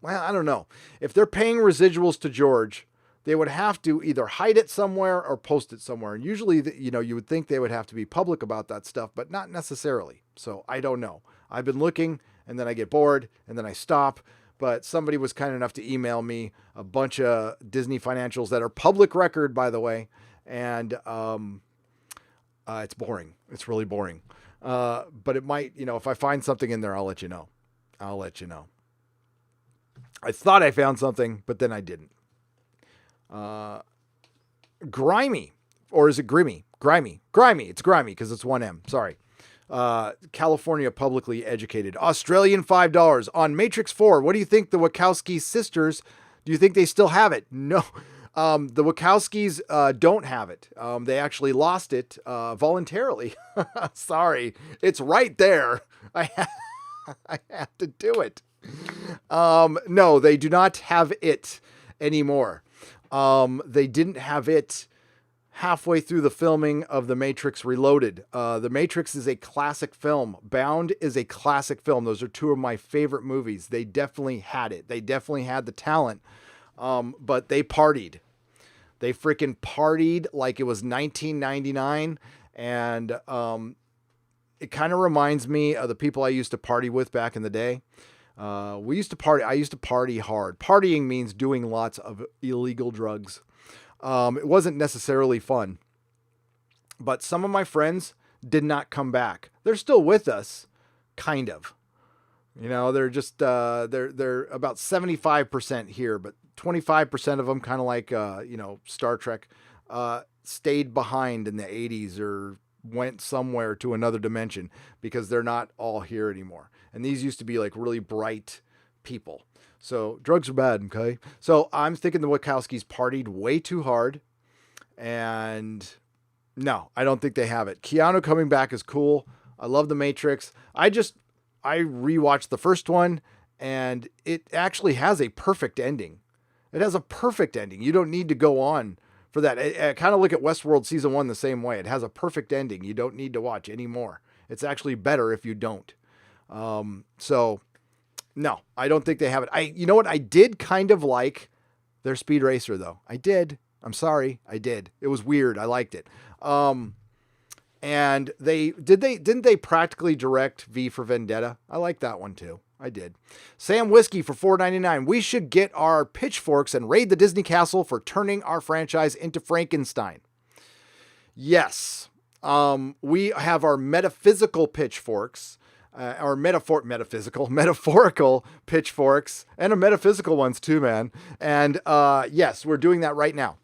well, I don't know. If they're paying residuals to George, they would have to either hide it somewhere or post it somewhere. And usually, you would think they would have to be public about that stuff, but not necessarily. So I don't know. I've been looking, and then I get bored, and then I stop. But somebody was kind enough to email me a bunch of Disney financials that are public record, by the way. And It's boring. It's really boring. But it might, if I find something in there, I'll let you know. I'll let you know. I thought I found something, but then I didn't. Grimy, or is it grimy? Grimy. It's grimy because it's 1M. Sorry. California publicly educated. Australian $5 on Matrix 4. What do you think the Wachowski sisters, do you think they still have it? No. The Wachowskis don't have it. They actually lost it voluntarily. Sorry. It's right there. I have to do it. No, they do not have it anymore. They didn't have it halfway through the filming of The Matrix Reloaded. The Matrix is a classic film. Bound is a classic film. Those are two of my favorite movies. They definitely had it. They definitely had the talent. But they partied. They freaking partied like it was 1999. And it kind of reminds me of the people I used to party with back in the day. We used to party. I used to party hard. Partying means doing lots of illegal drugs. It wasn't necessarily fun, but some of my friends did not come back. They're still with us, kind of. They're just they're about 75% here, but 25% of them, kind of like Star Trek, stayed behind in the 80s or went somewhere to another dimension because they're not all here anymore. And these used to be like really bright people. So drugs are bad, okay? So I'm thinking the Wachowskis partied way too hard. And no, I don't think they have it. Keanu coming back is cool. I love The Matrix. I rewatched the first one, and it actually has a perfect ending. It has a perfect ending. You don't need to go on for that. I kind of look at Westworld Season 1 the same way. It has a perfect ending. You don't need to watch anymore. It's actually better if you don't. So... no, I don't think they have it. You know what? I did kind of like their Speed Racer though. I did. I'm sorry. I did. It was weird. I liked it. And didn't they practically direct V for Vendetta? I like that one too. I did. Sam Whiskey for $4.99. We should get our pitchforks and raid the Disney castle for turning our franchise into Frankenstein. Yes. We have our metaphysical pitchforks. Or metaphorical pitchforks, and a metaphysical ones too, man. And yes, we're doing that right now.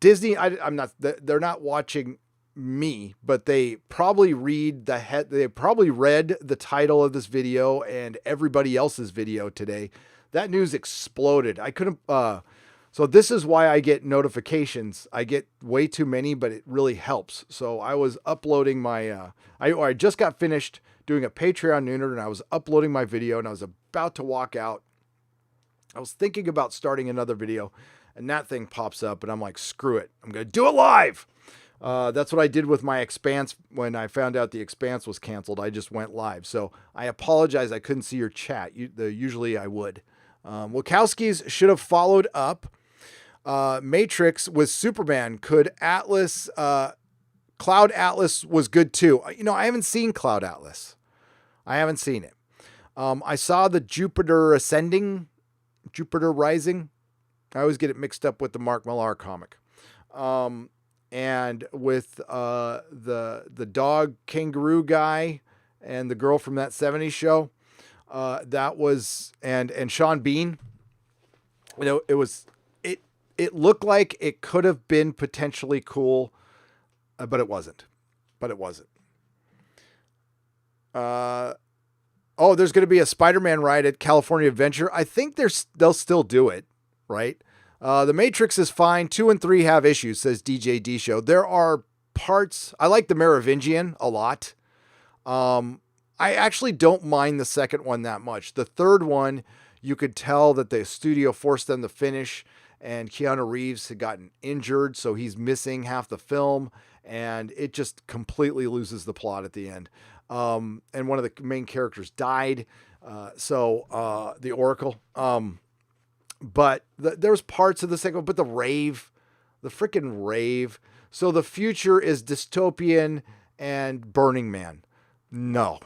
Disney, they're not watching me, but they probably they probably read the title of this video and everybody else's video today. That news exploded. I couldn't, so this is why I get notifications. I get way too many, but it really helps. So I was uploading my, I just got finished doing a Patreon nooner, and I was uploading my video, and I was about to walk out. I was thinking about starting another video, and that thing pops up, and I'm like, screw it. I'm going to do it live. That's what I did with my Expanse. When I found out the Expanse was canceled, I just went live. So I apologize. I couldn't see your chat. Usually I would. Wachowskis should have followed up Matrix with Superman. Could Atlas, Cloud Atlas was good too. I haven't seen Cloud Atlas. I haven't seen it. I saw the Jupiter Rising. I always get it mixed up with the Mark Millar comic. And with the dog kangaroo guy and the girl from that 70s show, that was, and Sean Bean, it looked like it could have been potentially cool, but it wasn't. There's going to be a Spider-Man ride at California Adventure. I think they'll still do it, right? The Matrix is fine. 2 and 3 have issues, says DJ D Show. There are parts. I like the Merovingian a lot. I actually don't mind the second one that much. The third one, you could tell that the studio forced them to finish, and Keanu Reeves had gotten injured, so he's missing half the film, and it just completely loses the plot at the end. And one of the main characters died. The Oracle. But there's parts of the second one, but the freaking rave. So the future is dystopian and Burning Man. No.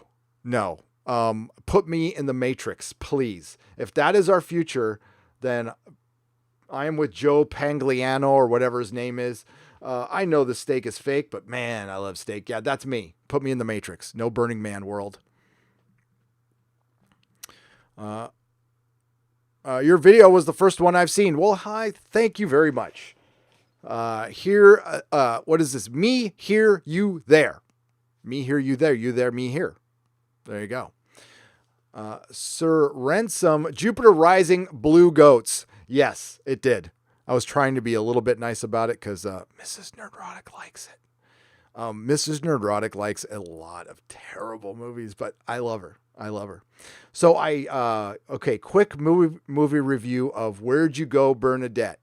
Put me in the Matrix, please. If that is our future, then I am with Joe Pangliano or whatever his name is. I know the steak is fake, but man, I love steak. Yeah, that's me. Put me in the Matrix. No Burning Man world. Your video was the first one I've seen. Well, hi. Thank you very much. What is this? Me, here, you, there. Me, here, you, there. You, there, me, here. There you go. Sir Ransom, Jupiter Rising, Blue Goats. Yes, it did. I was trying to be a little bit nice about it because Mrs. Nerdrotic likes it. Mrs. Nerdrotic likes a lot of terrible movies, but I love her. So quick movie review of Where'd You Go, Bernadette?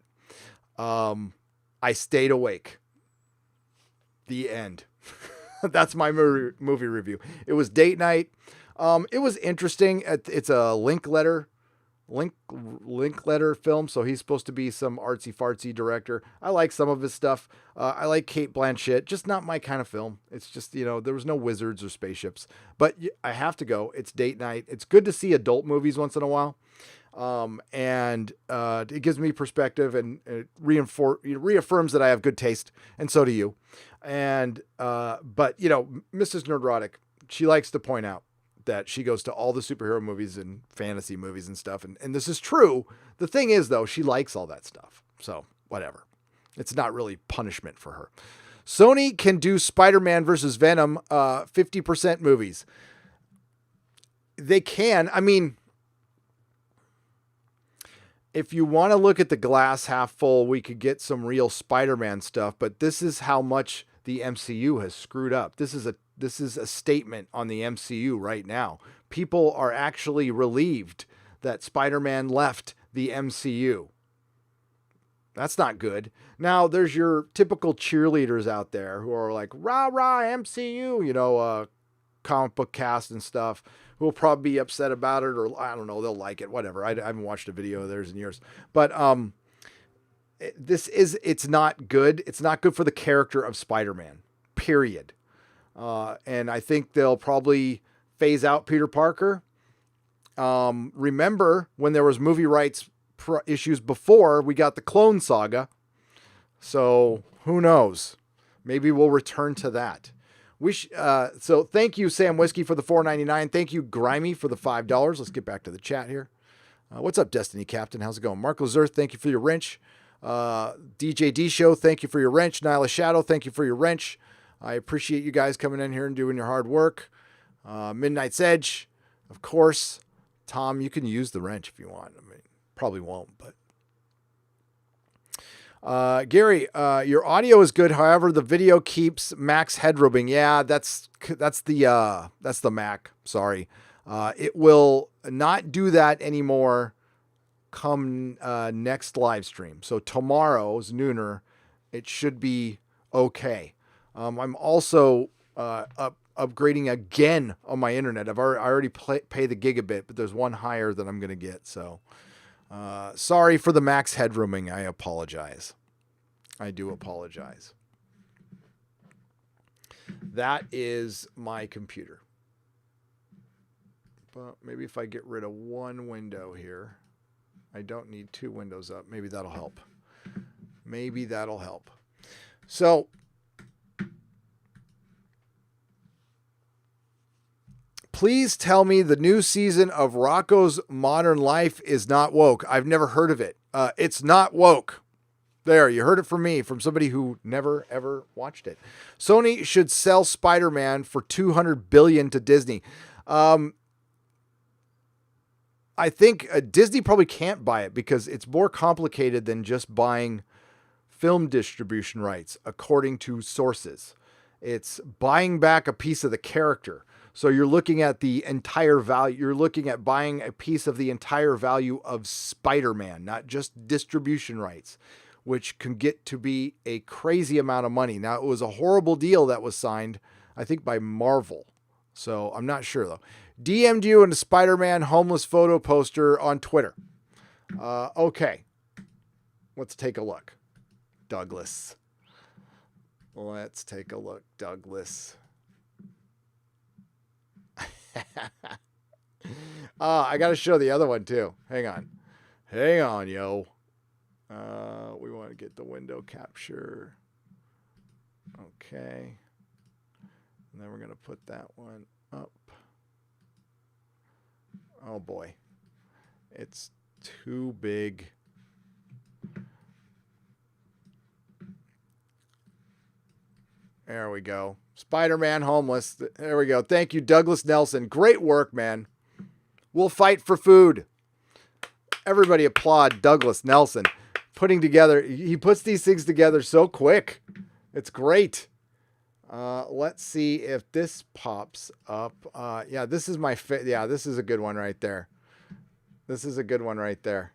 I stayed awake. The end. That's my movie review. It was date night. It was interesting. It's a Linklater film, so he's supposed to be some artsy fartsy director. I like some of his stuff. I like Cate Blanchett, just not my kind of film. It's just, there was no wizards or spaceships, but I have to go. It's date night. It's good to see adult movies once in a while. And it gives me perspective and it reaffirms that I have good taste, and so do you. And, but Mrs. Nerdrotic, she likes to point out that she goes to all the superhero movies and fantasy movies and stuff. And this is true. The thing is, though, she likes all that stuff. So whatever. It's not really punishment for her. Sony can do Spider-Man versus Venom 50% movies. They can. I mean, if you want to look at the glass half full, we could get some real Spider-Man stuff. But this is how much the MCU has screwed up. This is a statement on the MCU right now. People are actually relieved that Spider-Man left the MCU. That's not good. Now, there's your typical cheerleaders out there who are like, rah, rah, MCU, comic book cast and stuff, who will probably be upset about it, or I don't know, they'll like it, whatever. I haven't watched a video of theirs in years. But it's not good. It's not good for the character of Spider-Man, period. And I think they'll probably phase out Peter Parker. Remember when there was movie rights issues before, we got the Clone Saga. So who knows? Maybe we'll return to that. So thank you, Sam Whiskey, for the $4.99. Thank you, Grimy, for the $5. Let's get back to the chat here. What's up, Destiny Captain? How's it going? Marco Zerth, thank you for your wrench. DJ D Show, thank you for your wrench. Nyla Shadow, thank you for your wrench. I appreciate you guys coming in here and doing your hard work. Midnight's Edge, of course. Tom, you can use the wrench if you want. I mean, probably won't, but. Gary, your audio is good. However, the video keeps Mac's head rubbing. Yeah, that's the Mac. Sorry. It will not do that anymore come next live stream. So tomorrow's nooner, it should be okay. I'm also upgrading again on my internet. I already pay the gigabit, but there's one higher that I'm going to get. So sorry for the Max headrooming. I apologize. I do apologize. That is my computer. But maybe if I get rid of one window here, I don't need two windows up. Maybe that'll help. So please tell me the new season of Rocco's Modern Life is not woke. I've never heard of it. It's not woke. There, you heard it from me, from somebody who never, ever watched it. Sony should sell Spider-Man for $200 billion to Disney. I think Disney probably can't buy it because it's more complicated than just buying film distribution rights, according to sources. It's buying back a piece of the character. So you're looking at the entire value. You're looking at buying a piece of the entire value of Spider-Man, not just distribution rights, which can get to be a crazy amount of money. Now, it was a horrible deal that was signed, I think, by Marvel. So I'm not sure, though. DM'd you in a Spider-Man homeless photo poster on Twitter. Okay. Let's take a look. Douglas. Let's take a look, Douglas. I got to show the other one, too. Hang on, yo. We want to get the window capture. Okay. And then we're going to put that one up. Oh boy. It's too big. There we go. Spider-Man homeless. There we go. Thank you, Douglas Nelson. Great work, man. We'll fight for food. Everybody applaud Douglas Nelson. He puts these things together so quick. It's great. Let's see if this pops up. Yeah, this is this is a good one right there. This is a good one right there.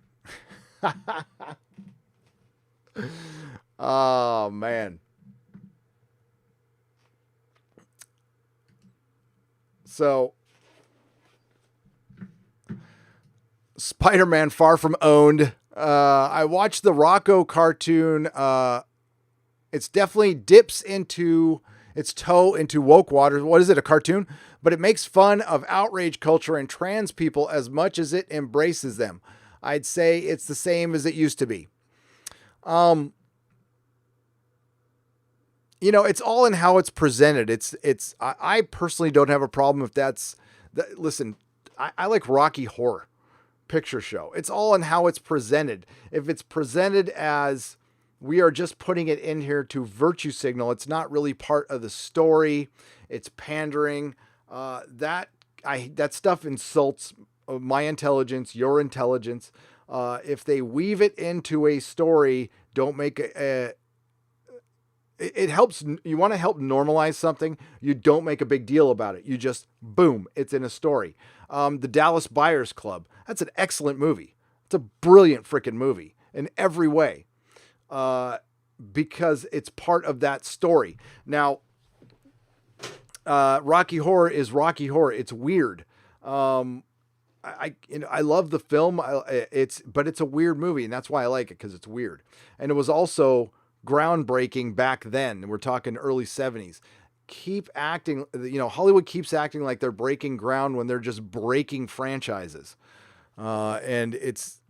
Oh, man. So, Spider-Man Far From Owned. I watched the Rocco cartoon. It's definitely dips its toe into woke waters. What is it, a cartoon? But it makes fun of outrage culture and trans people as much as it embraces them. I'd say it's the same as it used to be. It's all in how it's presented. I personally don't have a problem if that's, listen, I like Rocky Horror Picture Show. It's all in how it's presented. If it's presented as we are just putting it in here to virtue signal, it's not really part of the story. It's pandering. That stuff insults my intelligence, your intelligence. If they weave it into a story, don't make it helps. You want to help normalize something. You don't make a big deal about it. You just, boom, it's in a story. The Dallas Buyers Club. That's an excellent movie. It's a brilliant freaking movie in every way. Because it's part of that story. Now, Rocky Horror is Rocky Horror. It's weird. I love the film. But it's a weird movie, and that's why I like it, because it's weird. And it was also groundbreaking back then. We're talking early 70s. Hollywood keeps acting like they're breaking ground when they're just breaking franchises. And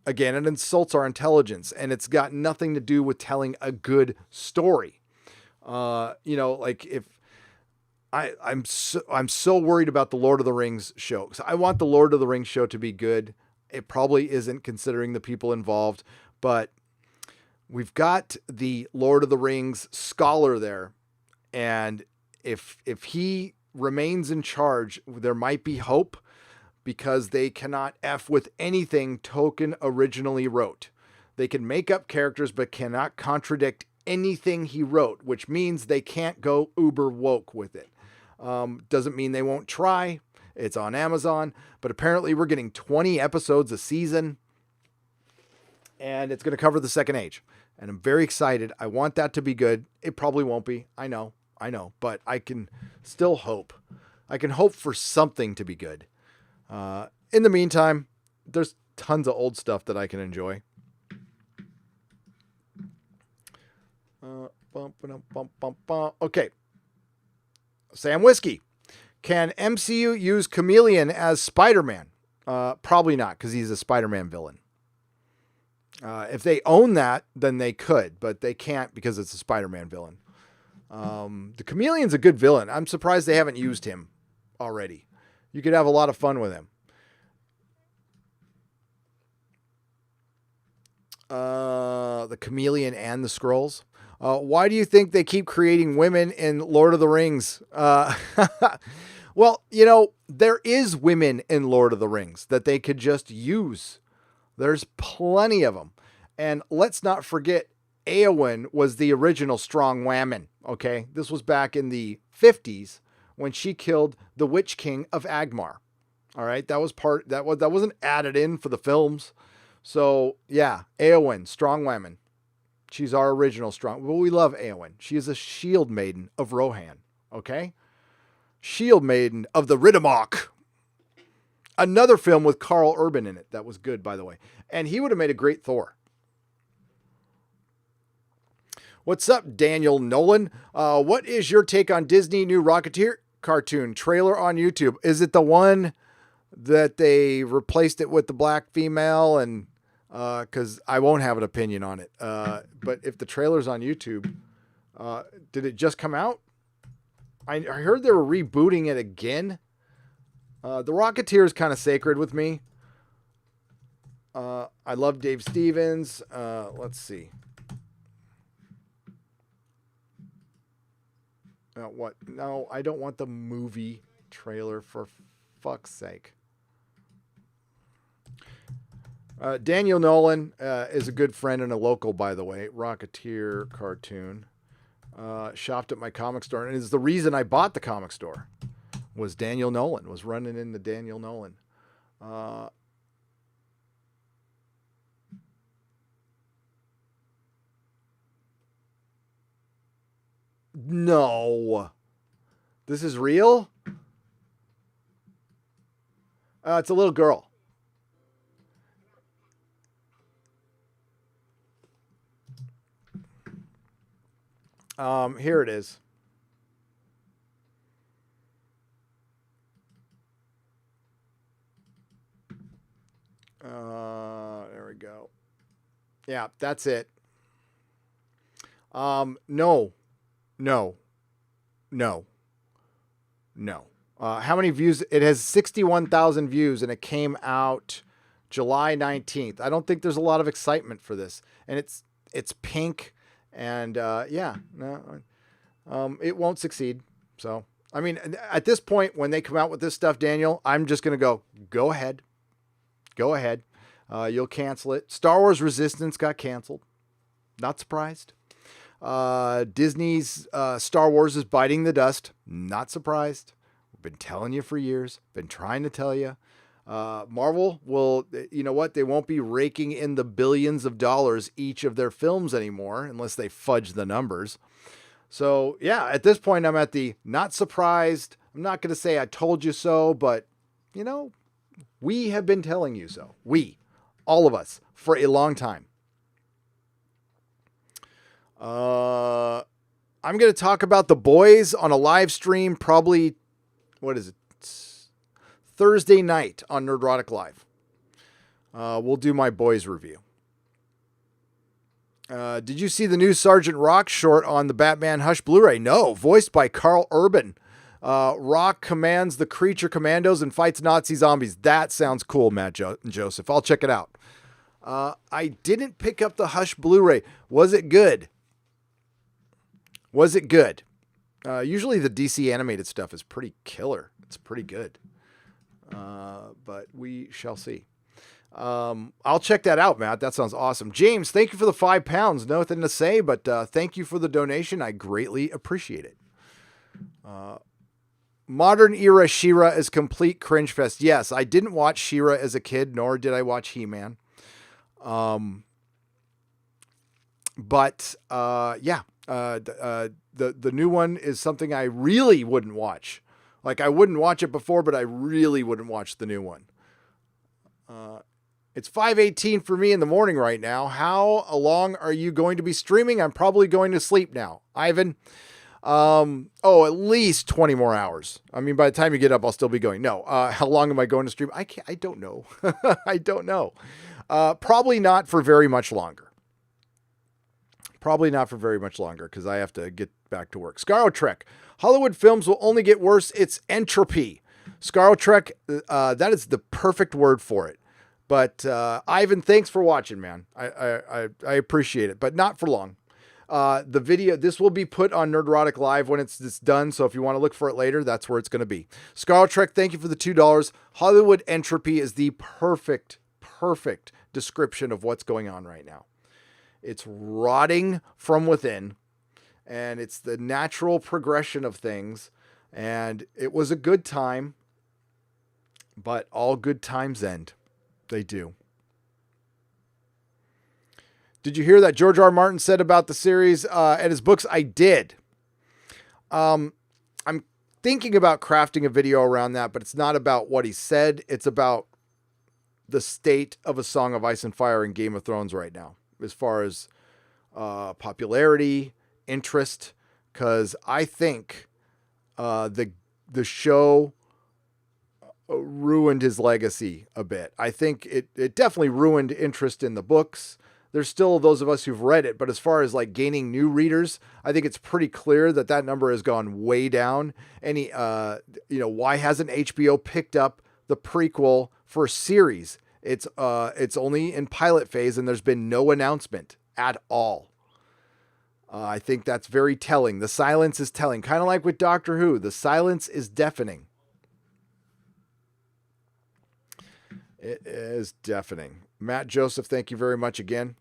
again, it insults our intelligence, and it's got nothing to do with telling a good story. Like if I'm so worried about the Lord of the Rings show. So I want the Lord of the Rings show to be good. It probably isn't, considering the people involved, but we've got the Lord of the Rings scholar there. And if he remains in charge, there might be hope, because they cannot F with anything Tolkien originally wrote. They can make up characters, but cannot contradict anything he wrote, which means they can't go uber woke with it. Doesn't mean they won't try. It's on Amazon, but apparently we're getting 20 episodes a season, and it's going to cover the Second Age. And I'm very excited. I want that to be good. It probably won't be. I know, but I can still hope. I can hope for something to be good. In the meantime, there's tons of old stuff that I can enjoy. Okay. Sam Whiskey. Can MCU use Chameleon as Spider-Man? Probably not, because he's a Spider-Man villain. If they own that, then they could, but they can't because it's a Spider-Man villain. The Chameleon's a good villain. I'm surprised they haven't used him already. You could have a lot of fun with him. The Chameleon and the Skrulls. Why do you think they keep creating women in Lord of the Rings? Well, there is women in Lord of the Rings that they could just use. There's plenty of them. And let's not forget, Éowyn was the original strong woman. Okay. This was back in the 50s when she killed the Witch King of Agmar. All right. That wasn't added in for the films. So yeah, Éowyn, strong woman. She's our original strong. Well, we love Éowyn. She is a shield maiden of Rohan. Okay. Shield maiden of the Riddermark. Another film with Carl Urban in it. That was good, by the way. And he would have made a great Thor. What's up, Daniel Nolan? What is your take on Disney new Rocketeer cartoon trailer on YouTube? Is it the one that they replaced it with the black female? And because I won't have an opinion on it. But if the trailer's on YouTube, Did it just come out? I heard they were rebooting it again. The Rocketeer is kind of sacred with me. I love Dave Stevens. Let's see. What? No, I don't want the movie trailer, for fuck's sake. Daniel Nolan is a good friend and a local, by the way. Rocketeer cartoon. Shopped at my comic store, and is the reason I bought the comic store. Was Daniel Nolan. Was running into Daniel Nolan. No. This is real? It's a little girl. Here it is. There we go. Yeah, that's it. No. How many views? It has 61,000 views, and it came out July 19th. I don't think there's a lot of excitement for this, and it's pink, and it won't succeed. So, I mean, at this point, when they come out with this stuff, Daniel, I'm just gonna go ahead. You'll cancel it. Star Wars Resistance got canceled. Not surprised. Disney's Star Wars is biting the dust. Not surprised. We've been telling you for years. Been trying to tell you. Marvel will, you know what? They won't be raking in the billions of dollars each of their films anymore unless they fudge the numbers. So, yeah, at this point, I'm at the not surprised. I'm not going to say I told you so, but, you know, we have been telling you so. We, all of us, for a long time. I'm going to talk about The Boys on a live stream, probably, what is it? Thursday night on Nerdrotic Live. We'll do my Boys review. Did you see the new Sergeant Rock short on the Batman Hush Blu-ray? No, voiced by Carl Urban. Rock commands the creature commandos and fights Nazi zombies. That sounds cool, Matt Joseph. I'll check it out. I didn't pick up the Hush Blu-ray. Was it good? Usually the DC animated stuff is pretty killer. It's pretty good. But we shall see. I'll check that out, Matt. That sounds awesome. James, thank you for the £5. Nothing to say, but thank you for the donation. I greatly appreciate it. Modern era She-Ra is complete cringe fest. Yes, I didn't watch She-Ra as a kid, nor did I watch He-Man. The new one is something I really wouldn't watch. Like, I wouldn't watch it before, but I really wouldn't watch the new one. It's 5:18 for me in the morning right now. How long are you going to be streaming? I'm probably going to sleep now. Ivan, at least 20 more hours. I mean, by the time you get up, I'll still be going. No. How long am I going to stream? I don't know. I don't know. Probably not for very much longer. Because I have to get back to work. Scarlet Trek. Hollywood films will only get worse. It's entropy. Scarlet Trek, that is the perfect word for it. But Ivan, thanks for watching, man. I appreciate it, but not for long. The video, this will be put on Nerdrotic Live when it's done. So if you want to look for it later, that's where it's going to be. Scarlet Trek, thank you for the $2. Hollywood entropy is the perfect description of what's going on right now. It's rotting from within, and it's the natural progression of things. And it was a good time, but all good times end. They do. Did you hear that George R. R. Martin said about the series and his books? I did. I'm thinking about crafting a video around that, but it's not about what he said. It's about the state of A Song of Ice and Fire in Game of Thrones right now, as far as popularity, interest, because I think the show ruined his legacy a bit. I think it definitely ruined interest in the books. There's still those of us who've read it, but as far as like gaining new readers, I think it's pretty clear that that number has gone way down. Why hasn't HBO picked up the prequel for a series? It's only in pilot phase and there's been no announcement at all. I think that's very telling. The silence is telling, kind of like with Doctor Who. The silence is deafening. It is deafening. Matt Joseph, thank you very much again.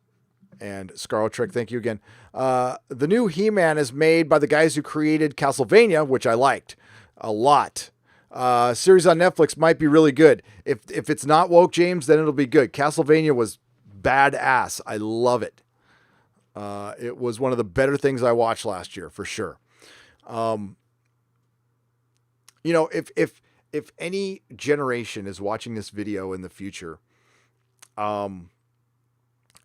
And Scarlet Trick, thank you again. The new He-Man is made by the guys who created Castlevania, which I liked a lot. Series on Netflix might be really good. If it's not woke, James, then it'll be good. Castlevania was badass. I love it. It was one of the better things I watched last year, for sure. If any generation is watching this video in the future,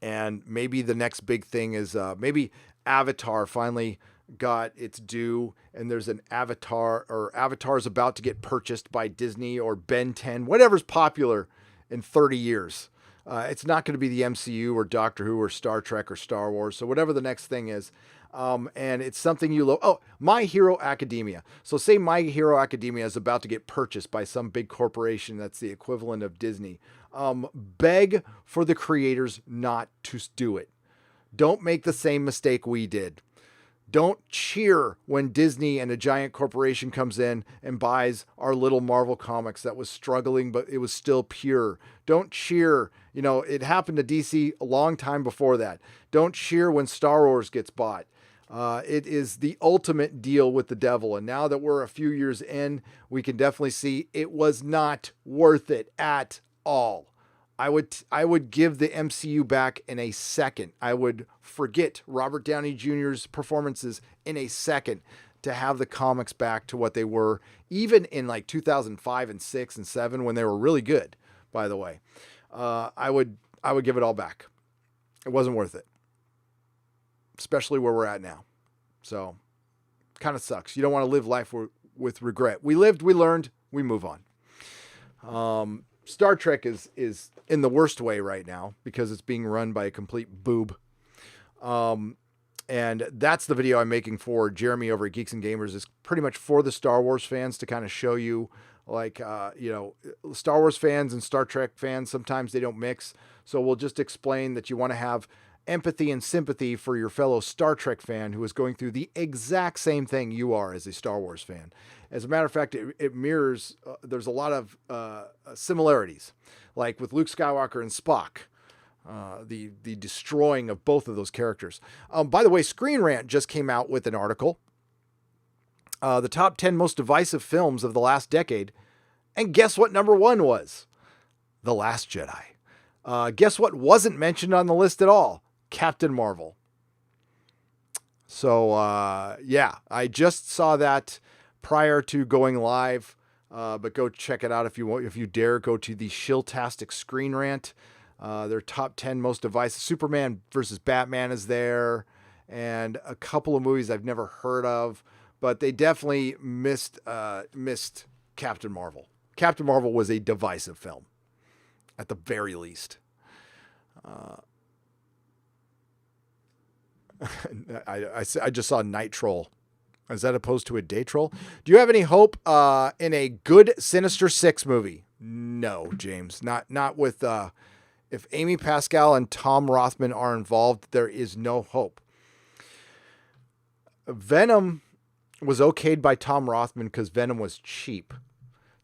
and maybe the next big thing is maybe Avatar finally got its due, and there's an Avatar, or Avatar's about to get purchased by Disney or Ben 10, whatever's popular in 30 years. It's not going to be the MCU or Doctor Who or Star Trek or Star Wars. So whatever the next thing is. And it's something you love. Oh, My Hero Academia. So say My Hero Academia is about to get purchased by some big corporation that's the equivalent of Disney. Beg for the creators not to do it. Don't make the same mistake we did. Don't cheer when Disney and a giant corporation comes in and buys our little Marvel comics that was struggling, but it was still pure. Don't cheer. It happened to DC a long time before that. Don't cheer when Star Wars gets bought. It is the ultimate deal with the devil. And now that we're a few years in, we can definitely see it was not worth it at all. I would give the MCU back in a second. I would forget Robert Downey Jr.'s performances in a second to have the comics back to what they were, even in like 2005 and 6 and 7 when they were really good, by the way. I would give it all back. It wasn't worth it, especially where we're at now. So kind of sucks. You don't want to live life with regret. We lived, we learned, we move on. Star Trek is in the worst way right now because it's being run by a complete boob. And that's the video I'm making for Jeremy over at Geeks and Gamers. Is pretty much for the Star Wars fans to kind of show you, like, Star Wars fans and Star Trek fans, sometimes they don't mix. So we'll just explain that you want to have empathy and sympathy for your fellow Star Trek fan who is going through the exact same thing you are as a Star Wars fan. As a matter of fact, it mirrors, there's a lot of similarities, like with Luke Skywalker and Spock, the destroying of both of those characters. By the way, Screen Rant just came out with an article, the top 10 most divisive films of the last decade. And guess what number 1 was? The Last Jedi. Guess what wasn't mentioned on the list at all? Captain Marvel. So, I just saw that prior to going live, but go check it out if you want. If you dare, go to the Shiltastic Screen Rant. Their top 10 most divisive. Superman versus Batman is there, and a couple of movies I've never heard of, but they definitely missed Captain Marvel. Captain Marvel was a divisive film, at the very least. I just saw Night Troll. Is that opposed to a day troll? Do you have any hope in a good Sinister Six movie? No, James. Not with if Amy Pascal and Tom Rothman are involved, there is no hope. Venom was okayed by Tom Rothman because Venom was cheap.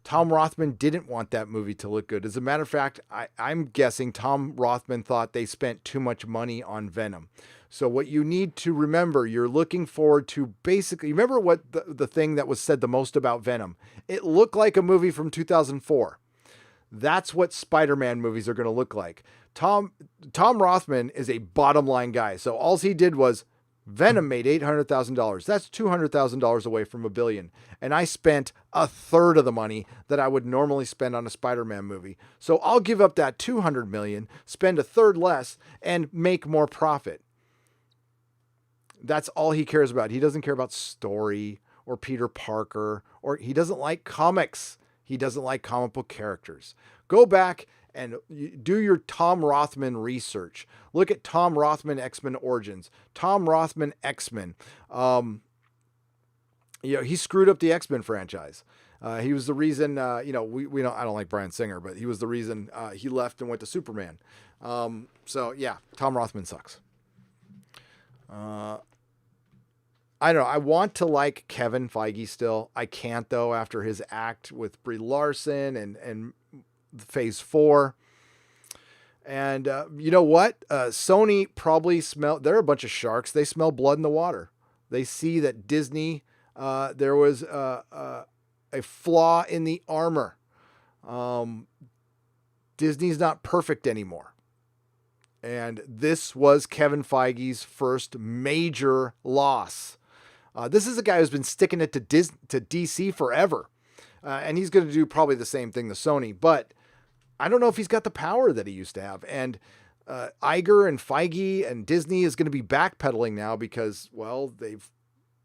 Tom Rothman didn't want that movie to look good. As a matter of fact, I'm guessing Tom Rothman thought they spent too much money on Venom. So what you need to remember, you're looking forward to basically, remember what the thing that was said the most about Venom? It looked like a movie from 2004. That's what Spider-Man movies are going to look like. Tom Rothman is a bottom line guy. So all he did was Venom made $800,000. That's $200,000 away from $1 billion. And I spent a third of the money that I would normally spend on a Spider-Man movie. So I'll give up that $200 million, spend a third less, and make more profit. That's all he cares about. He doesn't care about story or Peter Parker, or he doesn't like comics. He doesn't like comic book characters. Go back and do your Tom Rothman research. Look at Tom Rothman X-Men Origins, Tom Rothman X-Men. He screwed up the X-Men franchise. He was the reason, we don't, I don't like Bryan Singer, but he was the reason he left and went to Superman. So yeah, Tom Rothman sucks. I don't know. I want to like Kevin Feige still. I can't though, after his act with Brie Larson and Phase 4. And you know what? Sony probably they're a bunch of sharks. They smell blood in the water. They see that Disney, there was a flaw in the armor. Disney's not perfect anymore. And this was Kevin Feige's first major loss. This is a guy who's been sticking it to DC forever. And he's going to do probably the same thing to Sony. But I don't know if he's got the power that he used to have. And Iger and Feige and Disney is going to be backpedaling now because, well, they've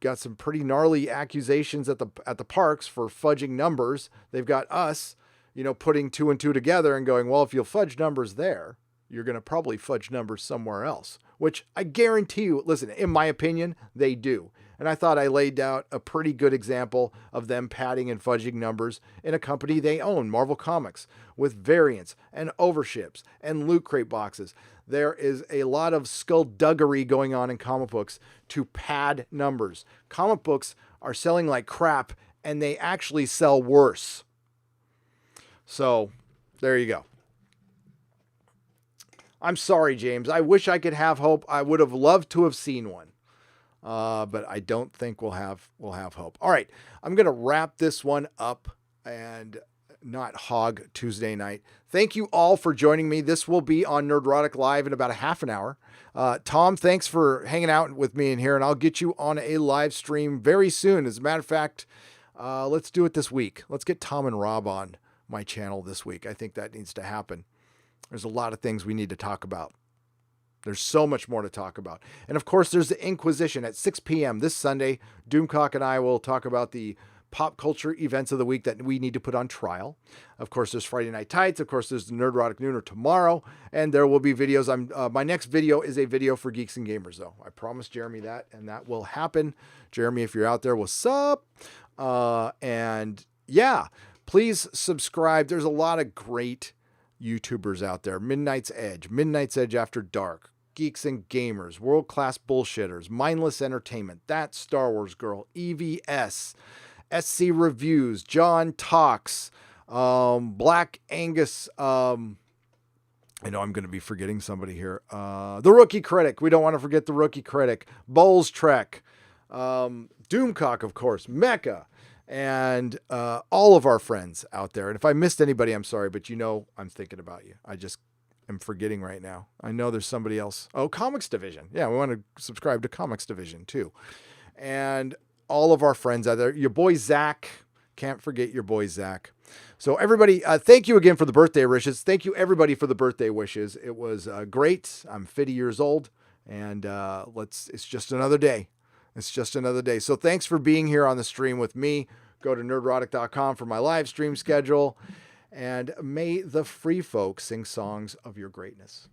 got some pretty gnarly accusations at the parks for fudging numbers. They've got us, putting 2 and 2 together and going, well, if you'll fudge numbers there, you're going to probably fudge numbers somewhere else, which I guarantee you, listen, in my opinion, they do. And I thought I laid out a pretty good example of them padding and fudging numbers in a company they own, Marvel Comics, with variants and overships and loot crate boxes. There is a lot of skullduggery going on in comic books to pad numbers. Comic books are selling like crap, and they actually sell worse. So there you go. I'm sorry, James. I wish I could have hope. I would have loved to have seen one. But I don't think we'll have hope. All right. I'm going to wrap this one up and not hog Tuesday night. Thank you all for joining me. This will be on Nerdrotic Live in about a half an hour. Tom, thanks for hanging out with me in here, and I'll get you on a live stream very soon. As a matter of fact, let's do it this week. Let's get Tom and Rob on my channel this week. I think that needs to happen. There's a lot of things we need to talk about. There's so much more to talk about. And of course, there's the Inquisition at 6 p.m. this Sunday. Doomcock and I will talk about the pop culture events of the week that we need to put on trial. Of course, there's Friday Night Tights. Of course, there's the Nerdrotic Nooner tomorrow. And there will be videos. My next video is a video for Geeks and Gamers, though. I promised Jeremy that, and that will happen. Jeremy, if you're out there, what's up? And yeah, please subscribe. There's a lot of great YouTubers out there. Midnight's Edge After Dark, Geeks and Gamers, World Class Bullshitters, Mindless Entertainment, That Star Wars Girl, EVS, SC Reviews, John Talks, Black Angus, I know I'm going to be forgetting somebody here. The Rookie Critic. We don't want to forget the Rookie Critic. Bowles Trek, Doomcock, of course, Mecha, and all of our friends out there. And if I missed anybody, I'm sorry, but I'm thinking about you. I just am forgetting right now. I know there's somebody else. Oh, Comics Division. Yeah, we want to subscribe to Comics Division too. And all of our friends out there. Your boy Zach. Can't forget your boy Zach. So everybody, thank you again for the birthday wishes. Thank you everybody for the birthday wishes. It was great. I'm 50 years old, and it's just another day. It's just another day. So thanks for being here on the stream with me. Go to nerdrotic.com for my live stream schedule. And may the free folk sing songs of your greatness.